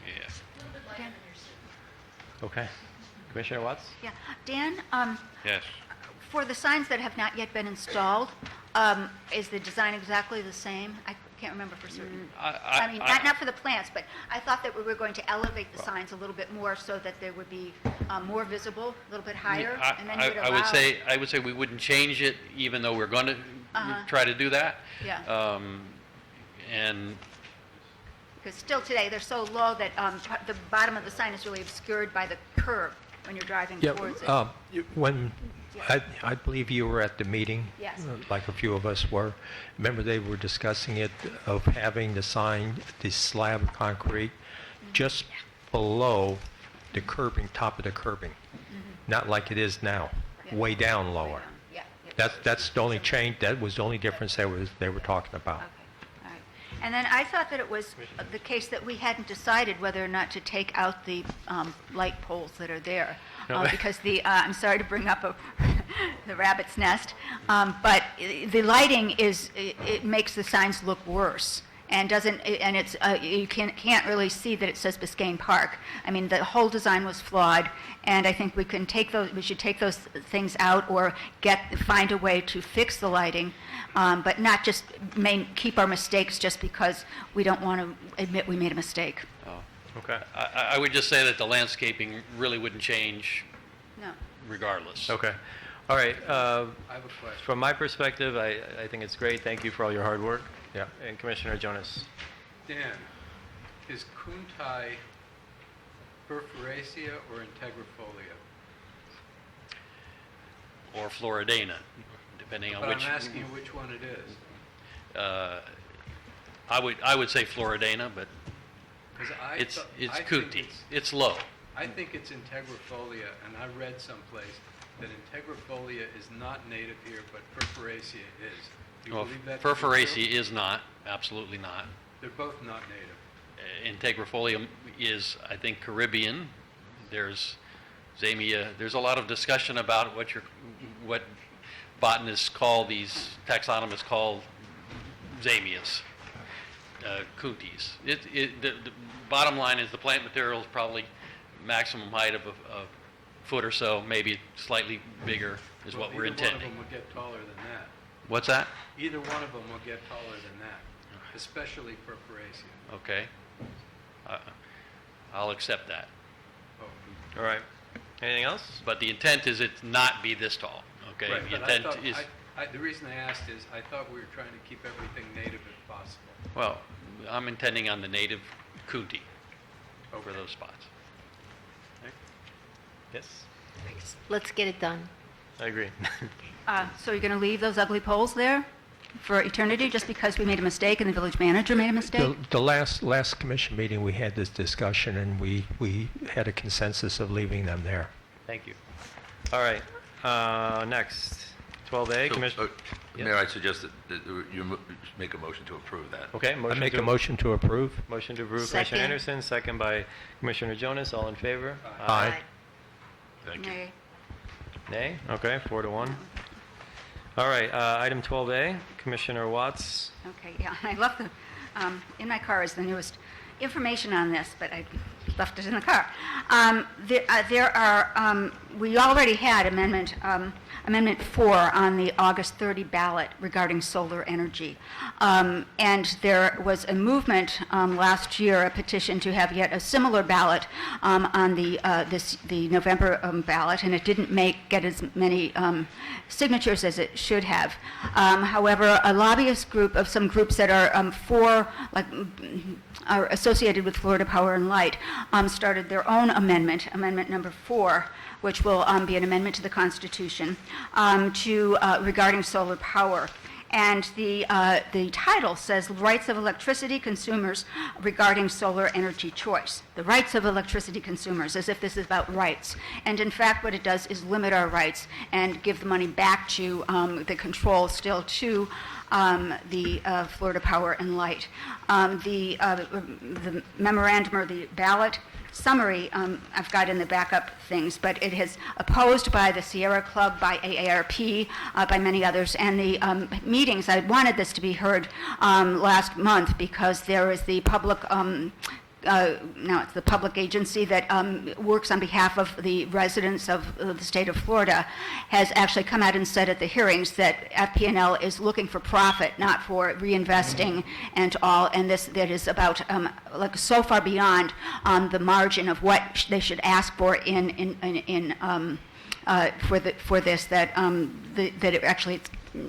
yeah. Okay. Commissioner Watts? Yeah. Dan, Yes. for the signs that have not yet been installed, is the design exactly the same? I can't remember for certain. I mean, not for the plants, but I thought that we were going to elevate the signs a little bit more so that they would be more visible, a little bit higher, and then you would I would say we wouldn't change it, even though we're going to try to do that. Yeah. And Because still today, they're so low that the bottom of the sign is really obscured by the curb when you're driving towards it. When I believe you were at the meeting, Yes. like a few of us were. Remember, they were discussing it of having the sign, the slab of concrete, just below the curbing, top of the curbing, not like it is now, way down lower. Yeah. That's the only change. That was the only difference they were talking about. Okay. All right. And then I thought that it was the case that we hadn't decided whether or not to take out the light poles that are there. Because I'm sorry to bring up the rabbit's nest, but the lighting it makes the signs look worse. And it's you can't really see that it says Biscayne Park. I mean, the whole design was flawed, and I think we should take those things out or find a way to fix the lighting, but not just keep our mistakes just because we don't want to admit we made a mistake. Okay. I would just say that the landscaping really wouldn't change No. regardless. Okay. All right. I have a question. From my perspective, I think it's great. Thank you for all your hard work. Yeah. And Commissioner Jonas. Dan, is Kuntai Perforacea or Integrifolia? Or Floridana, depending on But which. I'm asking you which one it is. I would say Floridana, but 'Cause it's I think Kuti. It's low. I think it's Integrifolia, and I read someplace that Integrifolia is not native here, but Perforacea is. Do you Well, believe that? to be true? Perforacea is not, absolutely not. They're both not native. Integrifolia is, I think, Caribbean. There's Zamia. There's a lot of discussion about what botanists call these taxonomists call Zamias, Kutis. The bottom line is the plant material is probably maximum height of a foot or so, maybe slightly bigger is Well, what we're either intending. one of them will get taller than that. What's that? Either one of them will get taller than that, especially Perforacea. Okay. I'll accept that. Oh, All right. Anything else? But the intent is it not be this tall, okay? right, The but I intent thought, is, the reason I asked is I thought we were trying to keep everything native if possible. well, I'm intending on the native Kuti for those spots. Yes. Let's get it done. I agree. So you're going to leave those ugly poles there for eternity just because we made a mistake and the village manager made a mistake? The last commission meeting, we had this discussion, and we had a consensus of leaving them there. Thank you. All right. Next, 12A, Commissioner. Mayor, I suggest that you make a motion to approve that. Okay. I make a motion to approve. Motion to approve, Second. Commissioner Anderson, second by Commissioner Jonas. All in favor? Aye. Thank you. Nay. Nay? Okay, 4-1. All right, item 12A, Commissioner Watts. Okay, yeah, I love in my car is the newest information on this, but I left it in the car. We already had Amendment 4 on the August 30 ballot regarding solar energy. And there was a movement last year, a petition to have yet a similar ballot on the November ballot, and it didn't get as many signatures as it should have. However, a lobbyist group of some groups that are are associated with Florida Power and Light started their own amendment, Amendment number 4, which will be an amendment to the Constitution regarding solar power. And the title says Rights of Electricity Consumers Regarding Solar Energy Choice. The rights of electricity consumers, as if this is about rights. And in fact, what it does is limit our rights and give the money back to the control still to the Florida Power and Light. The memorandum or the ballot summary I've got in the backup things, but it is opposed by the Sierra Club, by AARP, by many others, and the meetings, I wanted this to be heard last month because there is the public now it's the public agency that works on behalf of the residents of the state of Florida, has actually come out and said at the hearings that FP&L is looking for profit, not for reinvesting and all, and that is about so far beyond the margin of what they should ask for for this that it actually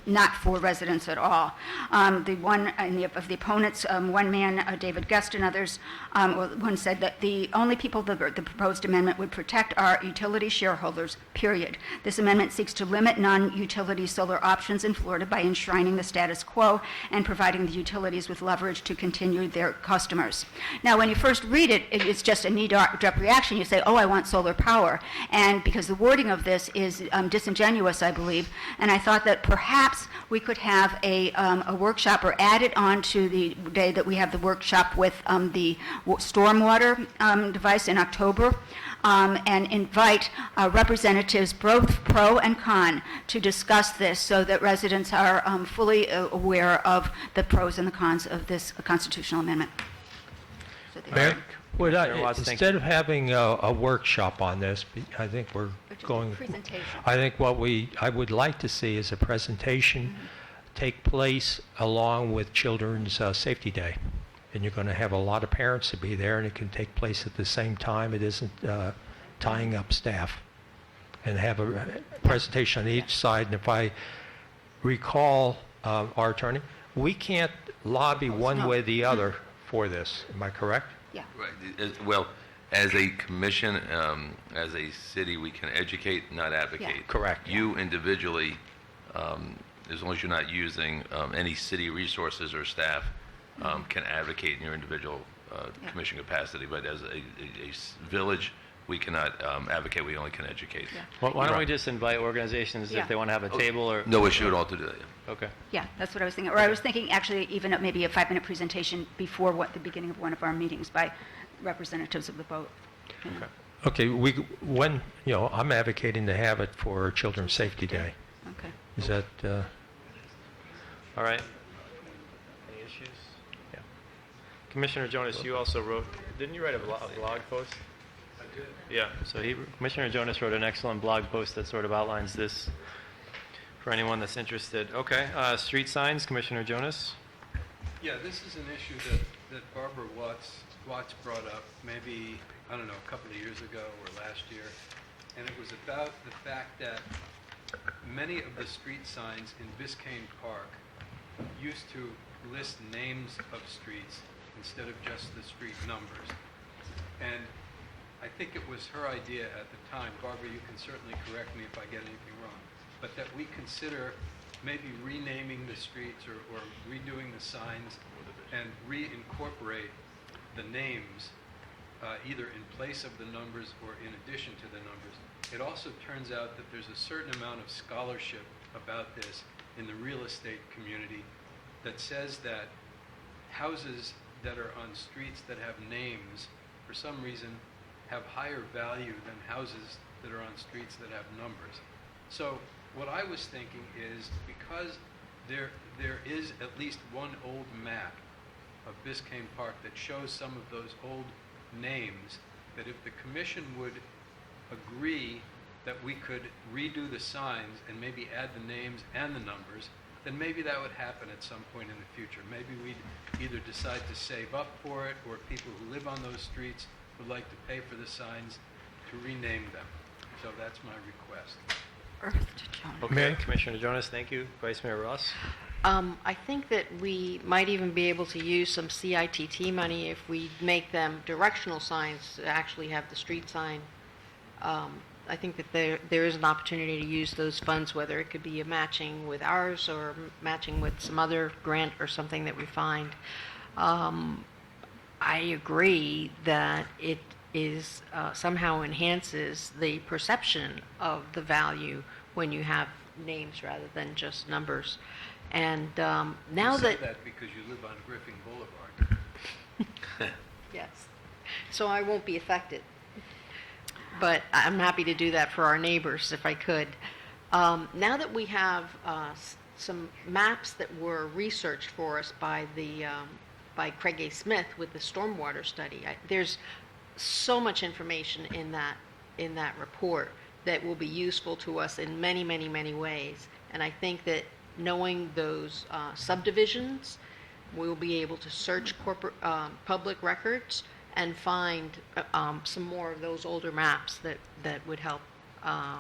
not for residents at all. The one of the opponents, one man, David Guest and others, one said that the only people the proposed amendment would protect are utility shareholders, period. This amendment seeks to limit non-utility solar options in Florida by enshrining the status quo and providing the utilities with leverage to continue their customers. Now, when you first read it, it's just a knee-jerk reaction. You say, oh, I want solar power. And because the wording of this is disingenuous, I believe, and I thought that perhaps we could have a workshop or add it on to the day that we have the workshop with the stormwater device in October, and invite representatives, both pro and con, to discuss this so that residents are fully aware of the pros and the cons of this constitutional amendment. Mayor, instead of having a workshop on this, I think we're going. I think I would like to see is a presentation take place along with Children's Safety Day, and you're going to have a lot of parents to be there, and it can take place at the same time. It isn't tying up staff, and have a presentation on each side. And if I recall, our attorney, we can't lobby one way or the other for this. Am I correct? Yeah. Right. Well, as a commission, as a city, we can educate, not advocate. Yeah. Correct. You individually, as long as you're not using any city resources or staff, can advocate in your individual commission capacity. But as a village, we cannot advocate. We only can educate. Yeah. Well, why don't we just invite organizations if they want to have a table or... No issue at all to do that. Yeah. Okay. Yeah, that's what I was thinking. Or I was thinking actually even maybe a 5-minute presentation before the beginning of one of our meetings by representatives of the boat. Okay, I'm advocating to have it for Children's Safety Day. Okay. Is that, All right. Any issues? Yeah. Commissioner Jonas, you also didn't you write a blog post? I did. Yeah, so Commissioner Jonas wrote an excellent blog post that sort of outlines this for anyone that's interested. Okay, street signs, Commissioner Jonas. Yeah, this is an issue that Barbara Watts brought up maybe, I don't know, a couple of years ago or last year. And it was about the fact that many of the street signs in Biscayne Park used to list names of streets instead of just the street numbers. And I think it was her idea at the time, Barbara, you can certainly correct me if I get anything wrong, but that we consider maybe renaming the streets or redoing the signs and reincorporate the names either in place of the numbers or in addition to the numbers. It also turns out that there's a certain amount of scholarship about this in the real estate community that says that houses that are on streets that have names, for some reason, have higher value than houses that are on streets that have numbers. So what I was thinking is because there is at least one old map of Biscayne Park that shows some of those old names, that if the commission would agree that we could redo the signs and maybe add the names and the numbers, then maybe that would happen at some point in the future. Maybe we'd either decide to save up for it, or people who live on those streets would like to pay for the signs to rename them. So that's my request. Okay, Commissioner Jonas, thank you. Vice Mayor Ross? I think that we might even be able to use some CITT money if we make them directional signs to actually have the street sign. I think that there is an opportunity to use those funds, whether it could be a matching with ours or matching with some other grant or something that we find. I agree that it is somehow enhances the perception of the value when you have names rather than just numbers. And now You say that that because you live on Griffin Boulevard. yes, so I won't be affected. But I'm happy to do that for our neighbors if I could. Now that we have some maps that were researched for us by Craig A. Smith with the stormwater study, there's so much information in that report that will be useful to us in many, many, many ways. And I think that knowing those subdivisions, we'll be able to search corporate public records and find some more of those older maps that would help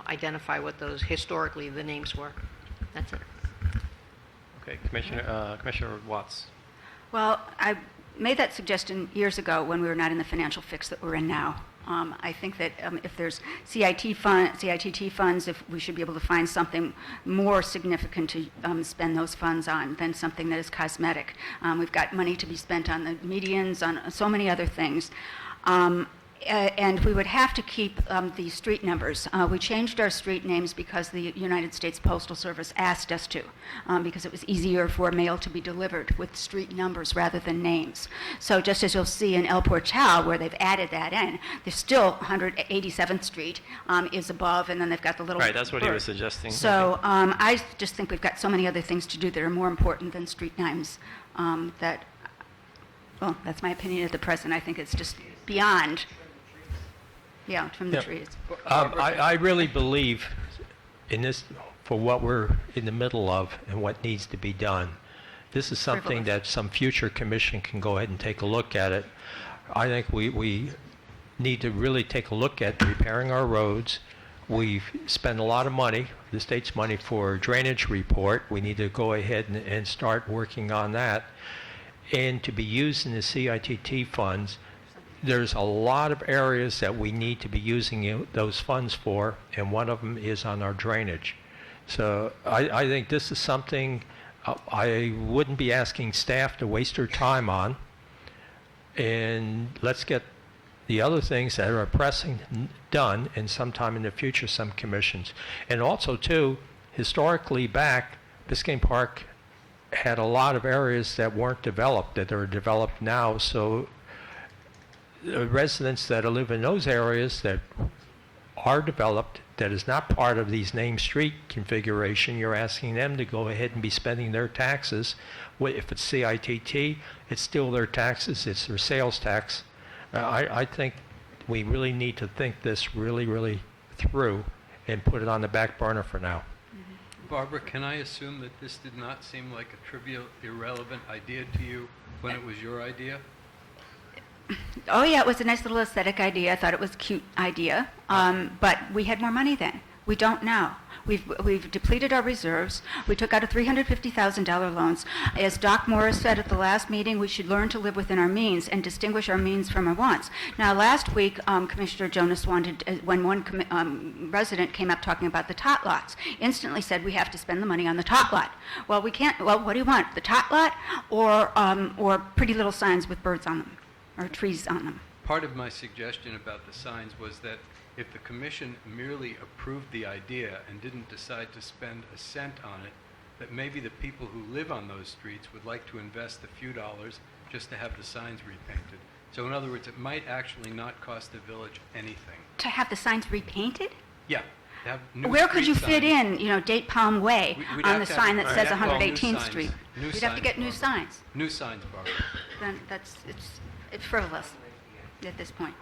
identify what those historically the names were. That's it. Okay, Commissioner Watts. Well, I made that suggestion years ago when we were not in the financial fix that we're in now. I think that if there's CITT funds, if we should be able to find something more significant to spend those funds on than something that is cosmetic. We've got money to be spent on the medians, on so many other things. And we would have to keep the street numbers. We changed our street names because the United States Postal Service asked us to, because it was easier for mail to be delivered with street numbers rather than names. So just as you'll see in El Portal, where they've added that in, there's still 187th Street is above, and then they've got the little Right, that's what he bird. was suggesting. So I just think we've got so many other things to do that are more important than street names that, well, that's my opinion at the present. I think it's just beyond. Yeah, from the Yeah. trees. I really believe in this, for what we're in the middle of and what needs to be done. This is something that some future commission can go ahead and take a look at it. I think we need to really take a look at repairing our roads. We've spent a lot of money, the state's money, for a drainage report. We need to go ahead and start working on that. And to be used in the CITT funds, there's a lot of areas that we need to be using those funds for, and one of them is on our drainage. So I think this is something I wouldn't be asking staff to waste their time on. And let's get the other things that are pressing done, and sometime in the future, some commissions. And also, too, historically back, Biscayne Park had a lot of areas that weren't developed, that are developed now. So residents that live in those areas that are developed, that is not part of these named street configuration, you're asking them to go ahead and be spending their taxes. If it's CITT, it's still their taxes, it's their sales tax. I think we really need to think this really through and put it on the back burner for now. Barbara, can I assume that this did not seem like a trivial, irrelevant idea to you when it was your idea? Oh yeah, it was a nice little aesthetic idea. I thought it was a cute idea, but we had more money then. We don't now. We've depleted our reserves. We took out a $350,000 loans. As Doc Morris said at the last meeting, we should learn to live within our means and distinguish our means from our wants. Now, last week, Commissioner Jonas wanted, when one resident came up talking about the tot lots, instantly said we have to spend the money on the tot lot. Well, we can't. Well, what do you want? The tot lot or pretty little signs with birds on them or trees on them? Part of my suggestion about the signs was that if the commission merely approved the idea and didn't decide to spend a cent on it, that maybe the people who live on those streets would like to invest a few dollars just to have the signs repainted. So in other words, it might actually not cost the village anything. To have the signs repainted? Yeah. to have new Where could you street fit signs. in, Date Palm Way We'd on have the to sign have- that we'd says have to have new 118th signs. Street? New We'd have to signs, get new Barbara. signs. New signs, Barbara. then it's frivolous at this point.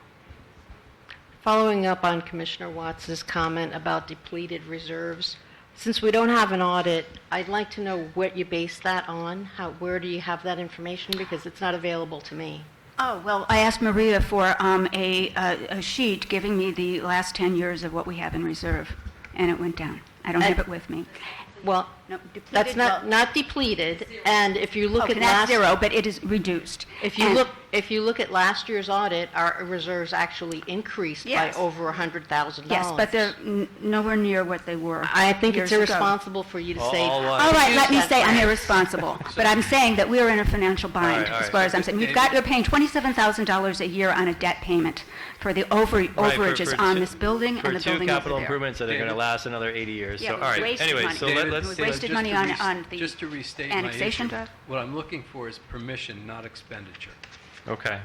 Following up on Commissioner Watts' comment about depleted reserves, since we don't have an audit, I'd like to know what you base that on. Where do you have that information? Because it's not available to me. Oh, well, I asked Maria for a sheet giving me the last 10 years of what we have in reserve, and it went down. I don't have it with me. Well, No, depleted, that's well, not depleted, and if you look okay, at that's last... zero, but it is reduced. If you And- look at last year's audit, our reserves actually increased Yes. by over $100,000. Yes, but they're nowhere near what they were. I think it's years ago. irresponsible for you to say... All right, let me say I'm irresponsible, but I'm saying that we're in a financial bind, All right. as far as I'm saying. You're paying $27,000 a year on a debt payment for the overages for on two- this building for and the two building capital over there. improvements that are going to last another 80 years. Yeah, So, it all was right. wasted Anyway, money. so David, let's it was wasted money on the Just to restate my annexation issue, draft. what I'm looking for is permission, not expenditure. Okay.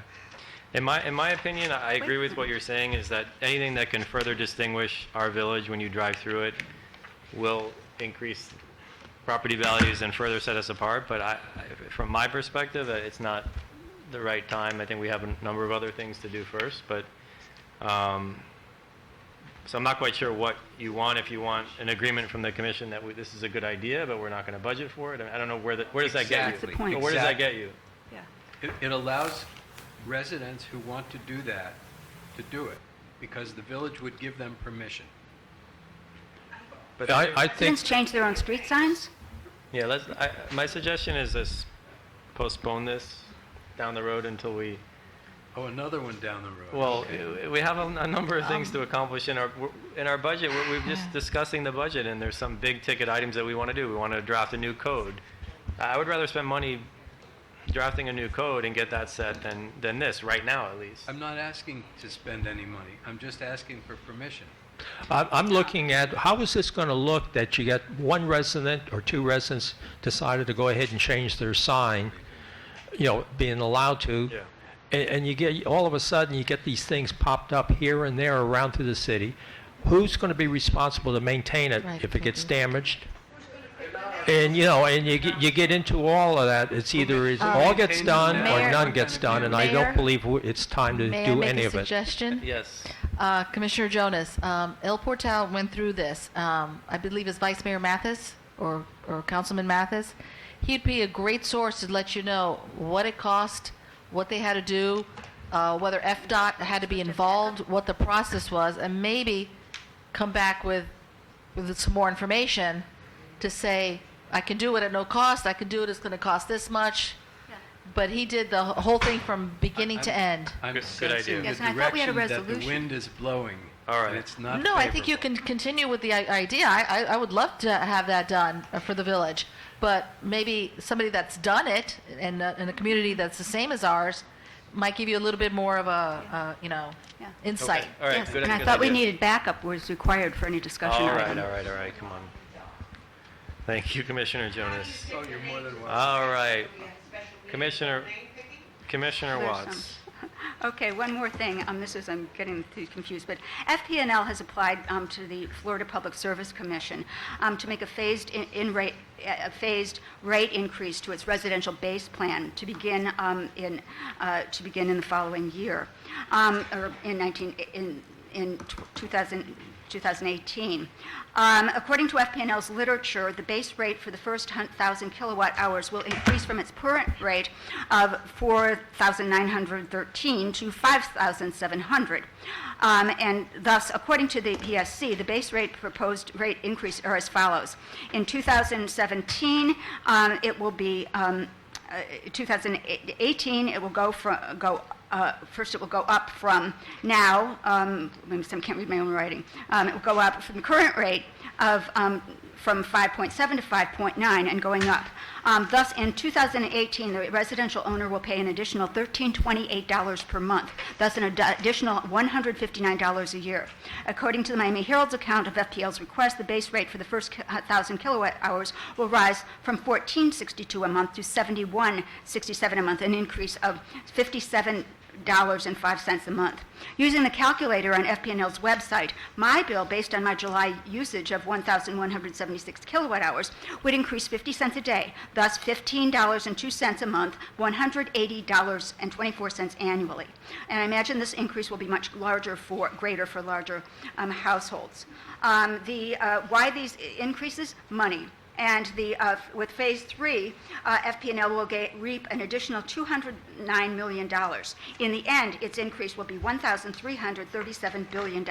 In my opinion, I agree with what you're saying, is that anything that can further distinguish our village when you drive through it will increase property values and further set us apart. But from my perspective, it's not the right time. I think we have a number of other things to do first. But so I'm not quite sure what you want. If you want an agreement from the commission that this is a good idea, but we're not going to budget for it. I don't know where does that get you? Exactly. That's the point. Where does that get you? It allows residents who want to do that to do it, because the village would give them permission. But I think... Residents change their own street signs? Yeah, my suggestion is this: postpone this down the road until we. Oh, another one down the road. Well, Okay. we have a number of things to accomplish in our budget. We're just discussing the budget, and there's some big ticket items that we want to do. We want to draft a new code. I would rather spend money drafting a new code and get that set than this right now, at least. I'm not asking to spend any money. I'm just asking for permission. I'm looking at, how is this going to look that you get one resident or two residents decided to go ahead and change their sign, being allowed to, and you get, all of a sudden, you get these things popped up here and there around through the city. Who's going to be responsible to maintain it if it gets damaged? And, you get into all of that. It's either it all gets done or none gets done, and I Mayor? don't believe it's time to May I do make any a of it. suggestion? Yes. Commissioner Jonas, El Portal went through this. I believe it's Vice Mayor Mathis or Councilman Mathis. He'd be a great source to let you know what it cost, what they had to do, whether FDOT had to be involved, what the process was, and maybe come back with some more information to say, I can do it at no cost, I can do it, it's going to cost this much. But he did the whole thing from beginning to end. I'm Good sensing idea. Yes, the and I thought we had a direction that the resolution. wind is blowing. All right. And it's not No, I think you favorable. can continue with the idea. I would love to have that done for the village. But maybe somebody that's done it in a community that's the same as ours might give you a little bit more of a insight. Okay. All right. Yes, Good, and I good thought we idea. needed backup was required for any discussion All right. item. Come on. Thank you, Commissioner Jonas. Oh, you're more than welcome. All right. Commissioner There's Watts. Okay, one more thing. I'm getting too confused, but FPNL has applied to the Florida Public Service Commission to make a phased rate increase to its residential base plan to begin in the following year, or in 2018. According to FPNL's literature, the base rate for the first 1,000 kilowatt hours will increase from its current rate of $4,913 to $5,700. And thus, according to the PSC, the base rate proposed rate increase are as follows. In 2017, it will be 2018. It will first, it will go up from now. I can't read my own writing. It will go up from the current rate of from 5.7 to 5.9 and going up. Thus, in 2018, the residential owner will pay an additional $1,328 per month, thus an additional $159 a year. According to the Miami Herald's account of FPL's request, the base rate for the first 1,000 kilowatt hours will rise from $14.62 a month to $71.67 a month, an increase of $1,000.05 a month. Using the calculator on FPNL's website, my bill, based on my July usage of 1,176 kilowatt hours, would increase 50 cents a day, thus $15.02 a month, $180.24 annually. And I imagine this increase will be much greater for larger households. Why these increases? Money. And with Phase 3, FPNL will reap an additional $209 million. In the end, its increase will be $1,337 billion.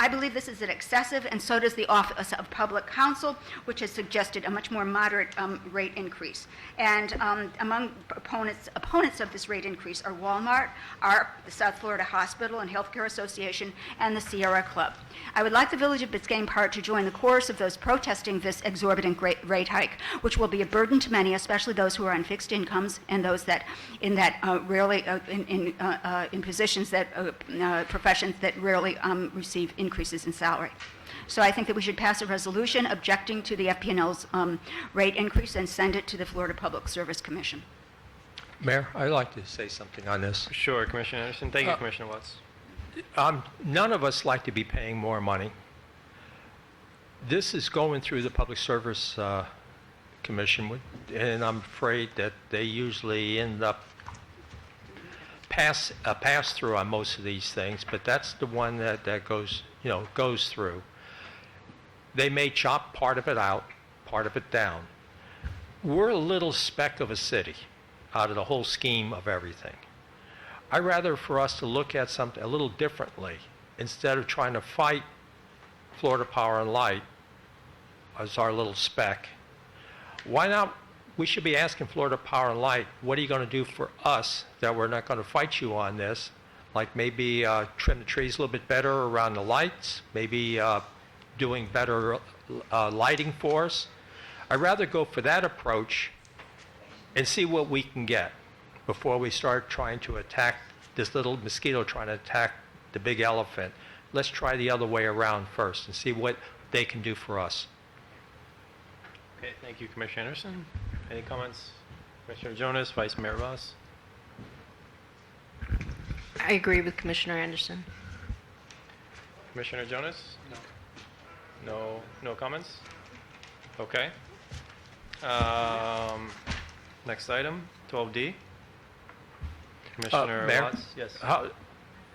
I believe this is excessive, and so does the Office of Public Counsel, which has suggested a much more moderate rate increase. And among opponents of this rate increase are Walmart, the South Florida Hospital and Healthcare Association, and the Sierra Club. I would like the Village of Biscayne Park to join the chorus of those protesting this exorbitant rate hike, which will be a burden to many, especially those who are on fixed incomes and those that in positions professions that rarely receive increases in salary. So I think that we should pass a resolution objecting to the FPNL's rate increase and send it to the Florida Public Service Commission. Mayor, I'd like to say something on this. Sure, Commissioner Anderson. Thank you, Commissioner Watts. None of us like to be paying more money. This is going through the Public Service Commission, and I'm afraid that they usually end up pass through on most of these things, but that's the one that goes through. They may chop part of it out, part of it down. We're a little speck of a city out of the whole scheme of everything. I'd rather for us to look at something a little differently instead of trying to fight Florida Power and Light as our little speck. Why not? We should be asking Florida Power and Light, what are you going to do for us that we're not going to fight you on this? Like maybe trim the trees a little bit better around the lights, maybe doing better lighting for us. I'd rather go for that approach and see what we can get before we start trying to attack this little mosquito trying to attack the big elephant. Let's try the other way around first and see what they can do for us. Okay, thank you, Commissioner Anderson. Any comments? Commissioner Jonas, Vice Mayor Ross. I agree with Commissioner Anderson. Commissioner Jonas? No comments? Okay. Next item, 12D. Commissioner Mayor? Watts? Yes.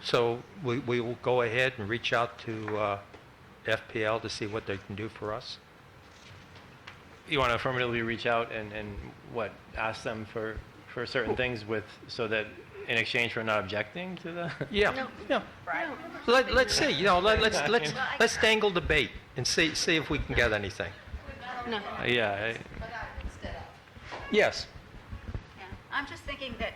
So we will go ahead and reach out to FPL to see what they can do for us? You want to affirmatively reach out and ask them for certain things so that in exchange for not objecting to the? Yeah. Let's see. Let's dangle the bait and see if we can get anything. No. Yeah. Yes. I'm just thinking that,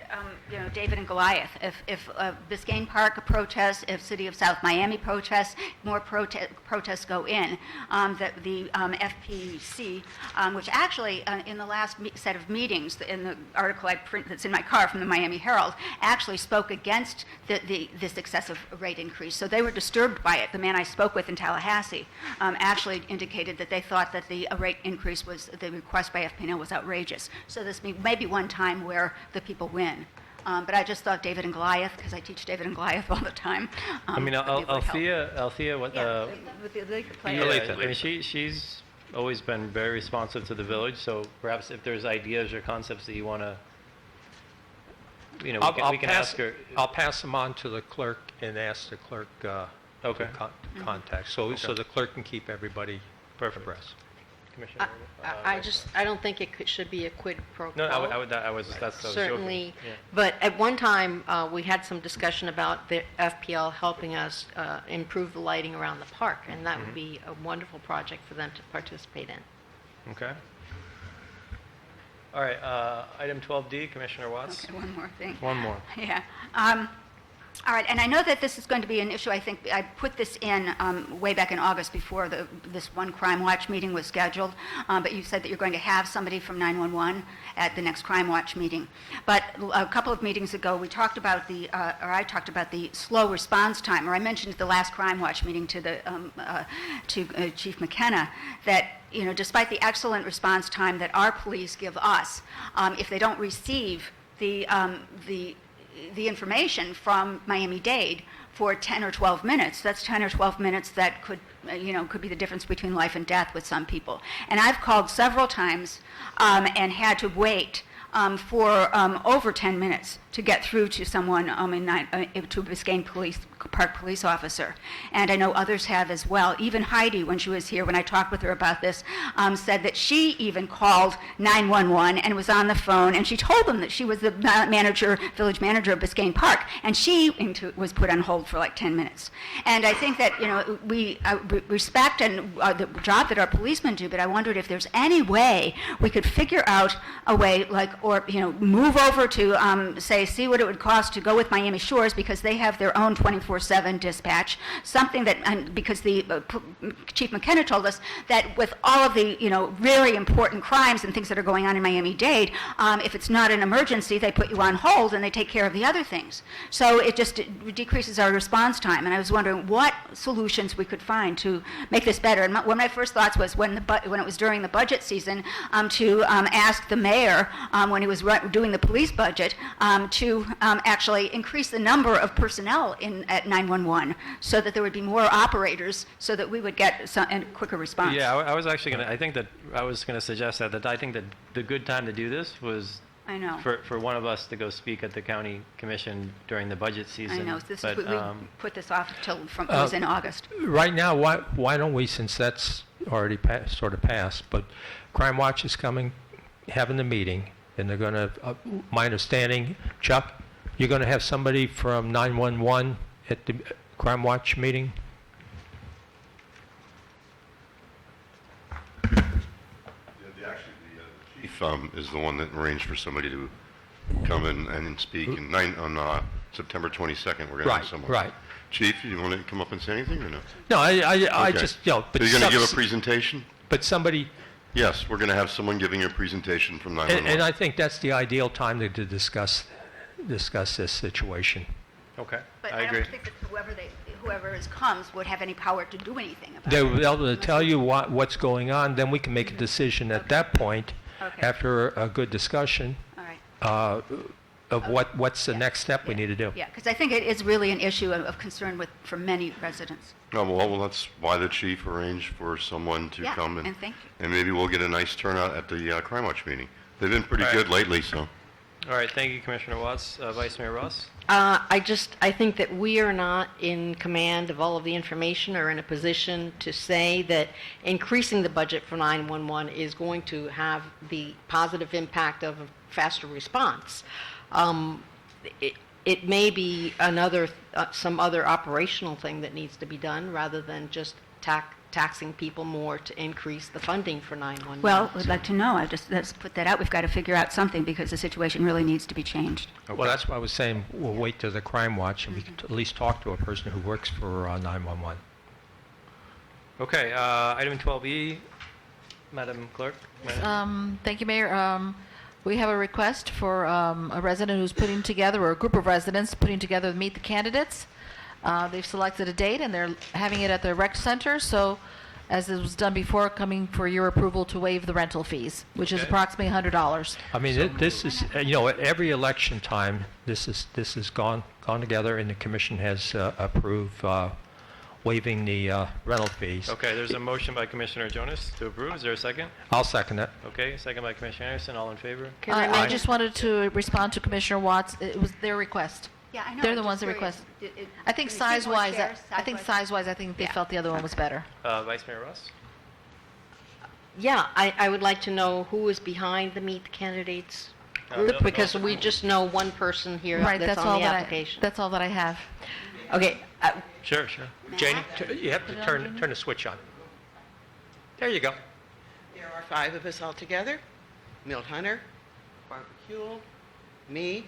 David and Goliath, if Biscayne Park protests, if City of South Miami protests, more protests go in, that the FPC, which actually in the last set of meetings, in the article I print that's in my car from the Miami Herald, actually spoke against this excessive rate increase. So they were disturbed by it. The man I spoke with in Tallahassee actually indicated that they thought that the rate increase the request by FPNL was outrageous. So this may be one time where the people win. But I just thought David and Goliath, because I teach David and Goliath all the time. Althea, what? With the league player. Yeah, I mean, she's always been very responsive to the village. So perhaps if there's ideas or concepts that you want to, we can ask her. I'll pass them on to the clerk and ask the clerk to contact, so the clerk can keep everybody abreast. Commissioner, I don't think it should be a quid pro quo. No, that's certainly. Joking. Yeah. But at one time, we had some discussion about the FPL helping us improve the lighting around the park, and that would be a wonderful project for them to participate in. Okay. All right. Item 12D, Commissioner Watts. Okay, one more thing. One more. Yeah. All right, and I know that this is going to be an issue. I think I put this in way back in August before this one Crime Watch meeting was scheduled, but you said that you're going to have somebody from 911 at the next Crime Watch meeting. But a couple of meetings ago, I talked about the slow response time, or I mentioned at the last Crime Watch meeting to Chief McKenna that despite the excellent response time that our police give us, if they don't receive the the information from Miami-Dade for 10 or 12 minutes. That's 10 or 12 minutes that could be the difference between life and death with some people. And I've called several times and had to wait for over 10 minutes to get through to someone to a Biscayne Park police officer. And I know others have as well. Even Heidi, when she was here, when I talked with her about this, said that she even called 911 and was on the phone, and she told them that she was the village manager of Biscayne Park, and she was put on hold for like 10 minutes. And I think that we respect the job that our policemen do, but I wondered if there's any way we could figure out a way, move over to see what it would cost to go with Miami Shores, because they have their own 24/7 dispatch. Something that, because the Chief McKenna told us that with all of the really important crimes and things that are going on in Miami-Dade, if it's not an emergency, they put you on hold and they take care of the other things. So it decreases our response time. And I was wondering what solutions we could find to make this better. And one of my first thoughts was when it was during the budget season to ask the mayor when he was doing the police budget to actually increase the number of personnel at 911 so that there would be more operators so that we would get a quicker response. Yeah, I was actually going to, I think that I was going to suggest that I think that the good time to do this was I know. For one of us to go speak at the county commission during the budget season. I know. We put this off till it Uh, was in August. Right now, why don't we, since that's already sort of passed, but Crime Watch is coming, having the meeting, and they're going to, my understanding, Chuck, you're going to have somebody from 911 at the Crime Watch meeting? The chief is the one that arranged for somebody to come in and speak. And on September 22nd, we're going to have someone. Right. Chief, you want to come up and say anything or no? No, I Okay. just, But you're going to give a presentation? But somebody... Yes, we're going to have someone giving a presentation from 911. And I think that's the ideal time to discuss this situation. Okay, But I agree. don't think that whoever comes would have any power to do anything about They'll it. be able to tell you what's going on, then we can make a decision at that point, Okay. after a good discussion, All right. of what's the next step we need to do. Yeah, because I think it is really an issue of concern for many residents. No, well, that's why the chief arranged for someone to Yeah, come and thank you. and maybe we'll get a nice turnout at the Crime Watch meeting. They've been pretty All right. good lately, so. All right, thank you, Commissioner Watts. Vice Mayor Ross? I think that we are not in command of all of the information or in a position to say that increasing the budget for 911 is going to have the positive impact of a faster response. It may be some other operational thing that needs to be done rather than just taxing people more to increase the funding for 911. Well, we'd like to know. Let's put that out. We've got to figure out something because the situation really needs to be changed. Well, that's why I was saying we'll wait till the Crime Watch and we can at least talk to a person who works for 911. Okay, item 12E, Madam Clerk. Thank you, Mayor. We have a request for a resident who's putting together, or a group of residents putting together Meet the Candidates. They've selected a date, and they're having it at the rec center. So, as it was done before, coming for your approval to waive the rental fees, which is Okay. approximately $100. I mean, this is, at every election time, this is gone together, and the commission has approved waiving the rental fees. Okay, there's a motion by Commissioner Jonas to approve. Is there a second? I'll second that. Okay, second by Commissioner Anderson. All in favor? I just wanted to respond to Commissioner Watts. It was their request. Yeah, I know. They're I'm the just ones that curious. requested. I think can we see more size-wise, chairs, I think they felt the other one was better. Vice Mayor Ross? Yeah, I would like to know who is behind the Meet the Candidates group, no, because no. we just know one person here Right, that's that's on all the that application. that's all that I have. Okay, Sure. Janie, you have to turn the switch on. There you go. There are 5 of us all together. Milt Hunter, Barbara Huell, me.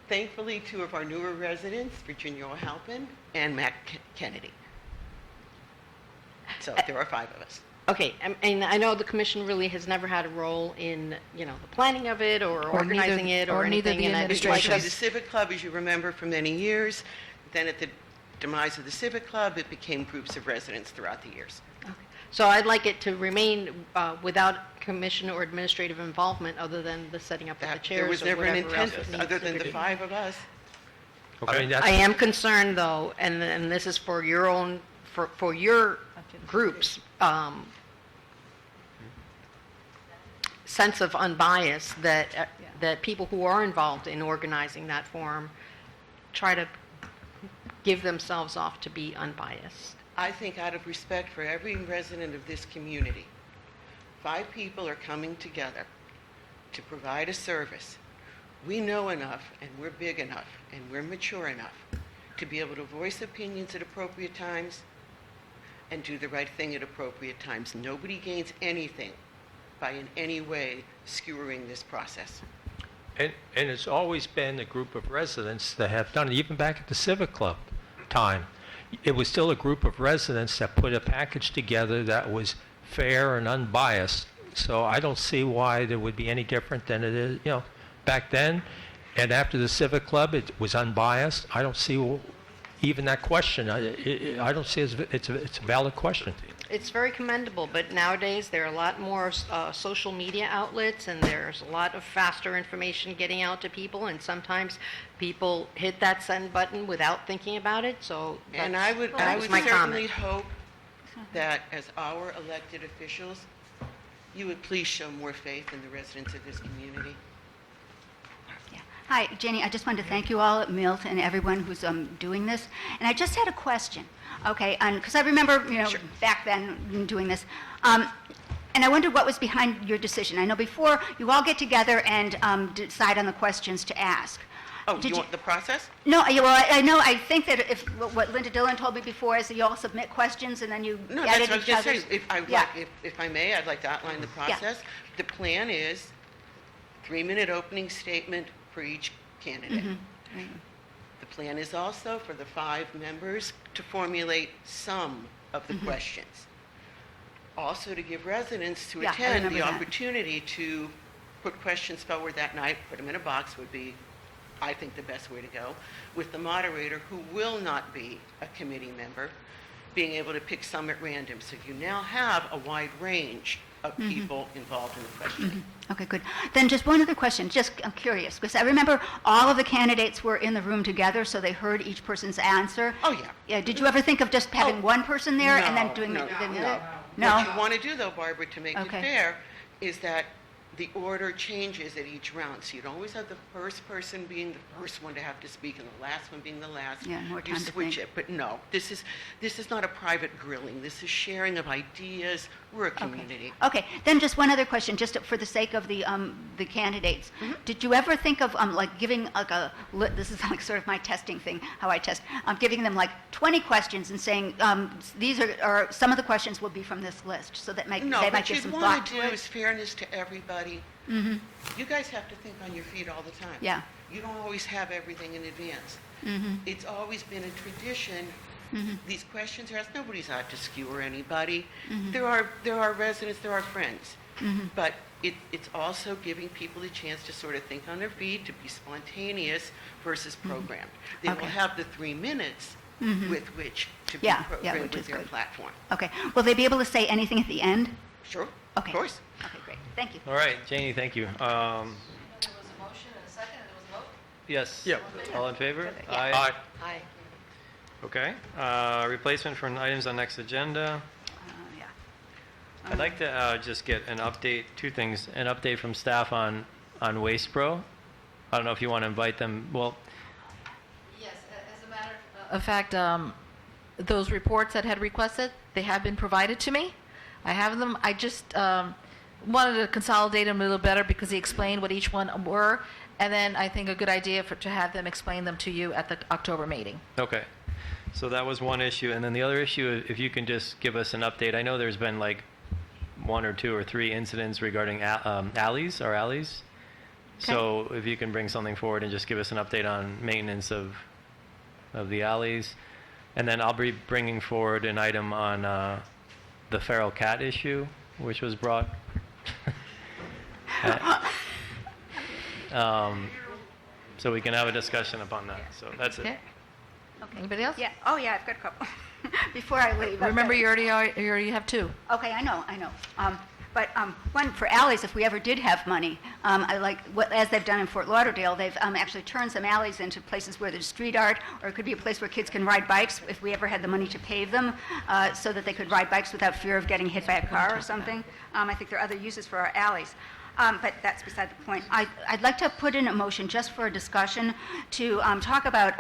Thankfully, 2 of our newer residents, Virginia O'Halpin and Matt Kennedy. So there are 5 of us. okay, and I know the commission really has never had a role in, the planning of it or organizing it or neither anything. the and I'd just It like used to be us- the Civic Club, as you remember, for many years. Then at the demise of the Civic Club, it became groups of residents throughout the years. So I'd like it to remain without commission or administrative involvement other than the setting up of the chairs There was or never an whatever else intent, it needs other to than the be. 5 of us. I mean, that's, I am concerned, though, and this is for your own, for your group's sense of unbiased, that people who are involved in organizing that forum try to give themselves off to be unbiased. I think out of respect for every resident of this community, 5 people are coming together to provide a service. We know enough, and we're big enough, and we're mature enough to be able to voice opinions at appropriate times and do the right thing at appropriate times. Nobody gains anything by in any way skewering this process. and it's always been a group of residents that have done it, even back at the Civic Club time. It was still a group of residents that put a package together that was fair and unbiased. So I don't see why there would be any different than it is, back then. And after the Civic Club, it was unbiased. I don't see even that question. I don't see it's a valid question. It's very commendable, but nowadays there are a lot more social media outlets, and there's a lot of faster information getting out to people, and sometimes people hit that send button without thinking about it. So And I would my certainly comment. hope that as our elected officials, you would please show more faith in the residents of this community. Hi, Jenny, I just wanted to thank you all at Milt and everyone who's doing this. And I just had a question, okay, because I remember, back then doing this. And I wondered what was behind your decision. I know before you all get together and decide on the questions to ask. Oh, do you want the process? No, I know. I think that if what Linda Dillon told me before is that you all submit questions and then you No, that's edit what I was each going to other's. say. If I may, I'd like to outline the process. The plan is 3-minute opening statement for each candidate. The plan is also for the 5 members to formulate some of the questions. Also to give residents to Yeah, I attend remember the that. opportunity to put questions forward that night, put them in a box would be, I think, the best way to go, with the moderator, who will not be a committee member, being able to pick some at random. So you now have a wide range of people involved in the questioning. Okay, good. Then just one other question. I'm curious, because I remember all of the candidates were in the room together, so they heard each person's answer. Oh, yeah. Yeah. Did you ever think of just having one person there and then doing no, the no. other? What you want to do, though, Barbara, to make Okay. it fair, is that the order changes at each round. So you'd always have the first person being the first one to have to speak and the last one being the last. Yeah, more You time to switch think. it, but no, this is not a private grilling. This is sharing of ideas. We're a community. Okay, then just one other question, just for the sake of the candidates. Did you ever think of like giving like this is like sort of my testing thing, how I test, giving them like 20 questions and saying these are some of the questions will be from this list, so that No, they might what give you'd some want thought to to do it? is fairness to everybody. You guys have to think on your feet all the time. Yeah. You don't always have everything in advance. It's always been a tradition. These questions are asked. Nobody's out to skewer anybody. There are residents, there are friends. But it's also giving people a chance to sort of think on their feet, to be spontaneous versus programmed. They will Okay. have the 3 minutes with which to be Yeah, programmed which with is their good. platform. Okay, will they be able to say anything at the end? Sure, Okay. of course. Okay, great. Thank you. All right, Janie, thank you. There was a motion and a second, and there was a vote? Yes? Yeah. All in favor? Aye. Okay. Replacement for items on next agenda. Yeah. I'd like to just get an update, 2 things. An update from staff on Waste Pro. I don't know if you want to invite them. Well, Yes, as a matter of fact, those reports that had requested, they have been provided to me. I have them. I just wanted to consolidate them a little better because he explained what each one were, and then I think a good idea to have them explain them to you at the October meeting. okay. So that was one issue. And then the other issue, if you can just give us an update. I know there's been like 1 or 2 or 3 incidents regarding alleys. So if you can bring something forward and just give us an update on maintenance of the alleys. And then I'll be bringing forward an item on the feral cat issue, which was brought. So we can have a discussion upon that. So that's it. Okay. Okay. Anybody else? Yeah. Oh, yeah, I've got a couple. Before I leave. I've Remember, got- you already have two. Okay, I know. But one for alleys, if we ever did have money, I like, as they've done in Fort Lauderdale, they've actually turned some alleys into places where there's street art, or it could be a place where kids can ride bikes, if we ever had the money to pave them, so that they could ride bikes without fear of getting hit by a car or something. I think there are other uses for our alleys. But that's beside the point. I'd like to put in a motion just for a discussion to talk about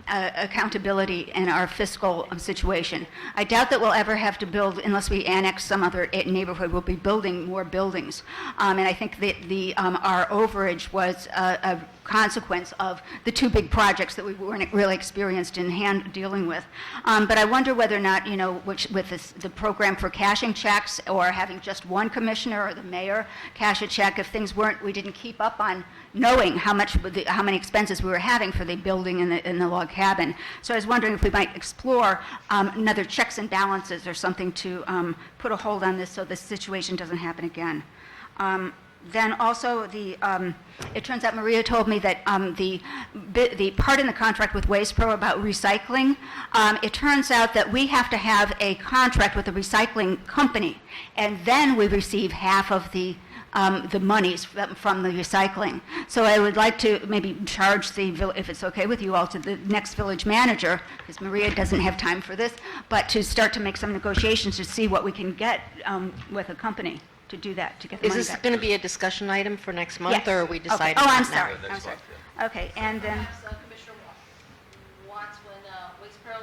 accountability in our fiscal situation. I doubt that we'll ever have to build, unless we annex some other neighborhood, we'll be building more buildings. And I think that our overage was a consequence of the two big projects that we weren't really experienced in dealing with. But I wonder whether or not, with the program for cashing checks, or having just one commissioner or the mayor cash a check, if things we didn't keep up on knowing how many expenses we were having for the building in the log cabin. So I was wondering if we might explore another checks and balances or something to put a hold on this so this situation doesn't happen again. Then also, it turns out Maria told me that the part in the contract with Waste Pro about recycling, it turns out that we have to have a contract with the recycling company, and then we receive half of the monies from the recycling. So I would like to maybe charge if it's okay with you all, to the next village manager, because Maria doesn't have time for this, but to start to make some negotiations to see what we can get with a company to do that, to get the Is money this back. going to be a discussion item for next month, Yes. or are we Okay. deciding Oh, that I'm now? sorry. I'm sorry. Okay, and then... Commissioner Watts, when Waste Pro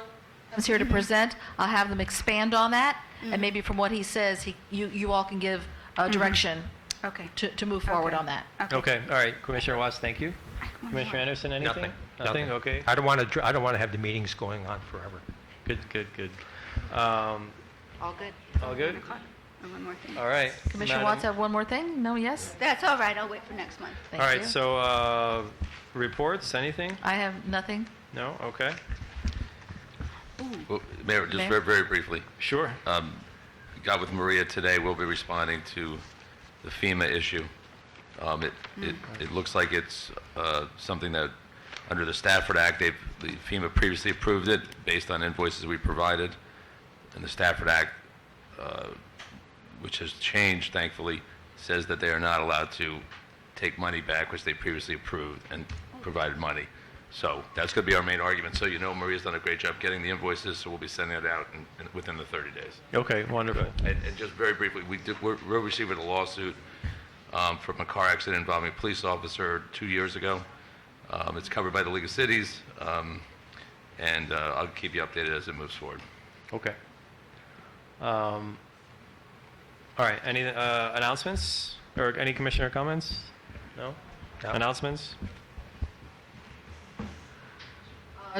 comes here to present, I'll have them expand on that, and maybe from what he says, you all can give direction Okay. to move forward on that. Okay, all right, Commissioner Watts, thank you. Commissioner Anderson, anything? Nothing, okay. I don't want to have the meetings going on forever. Good. All good. All good? And one more thing. All right. Commissioner Madam- Watts have one more thing? No, yes? That's all right. I'll wait for next month. Thank All right, you. so reports, anything? I have nothing. No? Okay. Well, Mayor, just Mayor? very, very briefly. Sure. Got with Maria today. We'll be responding to the FEMA issue. It looks like it's something that, under the Stafford Act, the FEMA previously approved it based on invoices we provided. And the Stafford Act, which has changed, thankfully, says that they are not allowed to take money back, which they previously approved and provided money. So that's going to be our main argument. So Maria's done a great job getting the invoices, so we'll be sending it out within the 30 days. Okay, wonderful. And just very briefly, we're receiving a lawsuit from a car accident involving a police officer 2 years ago. It's covered by the League of Cities, and I'll keep you updated as it moves forward. Okay. All right, any announcements or any commissioner comments? No? Announcements?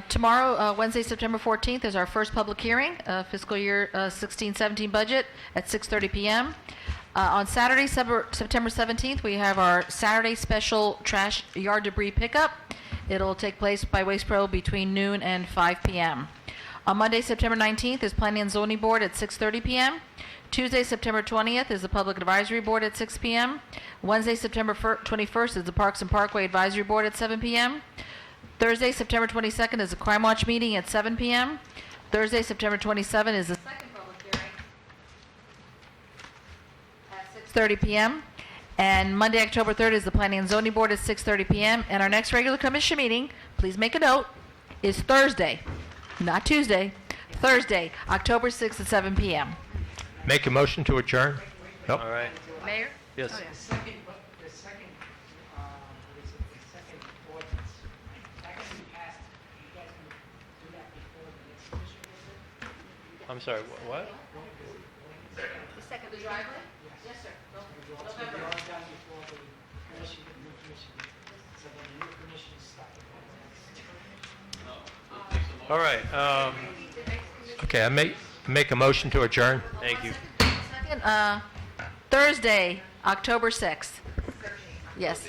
Tomorrow, Wednesday, September 14th, is our first public hearing, fiscal year 16-17 budget at 6:30 p.m. On Saturday, September 17th, we have our Saturday special trash yard debris pickup. It'll take place by Waste Pro between noon and 5 p.m. On Monday, September 19th, is Planning and Zoning Board at 6:30 p.m. Tuesday, September 20th, is the Public Advisory Board at 6 p.m. Wednesday, September 21st, is the Parks and Parkway Advisory Board at 7 p.m. Thursday, September 22nd, is a Crime Watch meeting at 7 p.m. Thursday, September 27th, is the second public hearing at 6:30 p.m. And Monday, October 3rd, is the Planning and Zoning Board at 6:30 p.m. And our next regular commission meeting, please make a note, is Thursday, not Tuesday, Thursday, October 6th at 7 p.m. Make a motion to adjourn? Nope. All right. Mayor? Yes. The second ordinance, that can be passed, you guys can do that before the next commission visit? I'm sorry, what? The second driveway? Yes, sir. It's going to be all done before the commission, the new commission, so then the new commission is stuck in that. All right, Okay, I make a motion to adjourn. thank you. Second, Thursday, October 6th. Yes.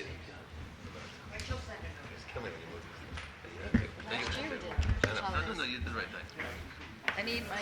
No, you did the right thing. I need my...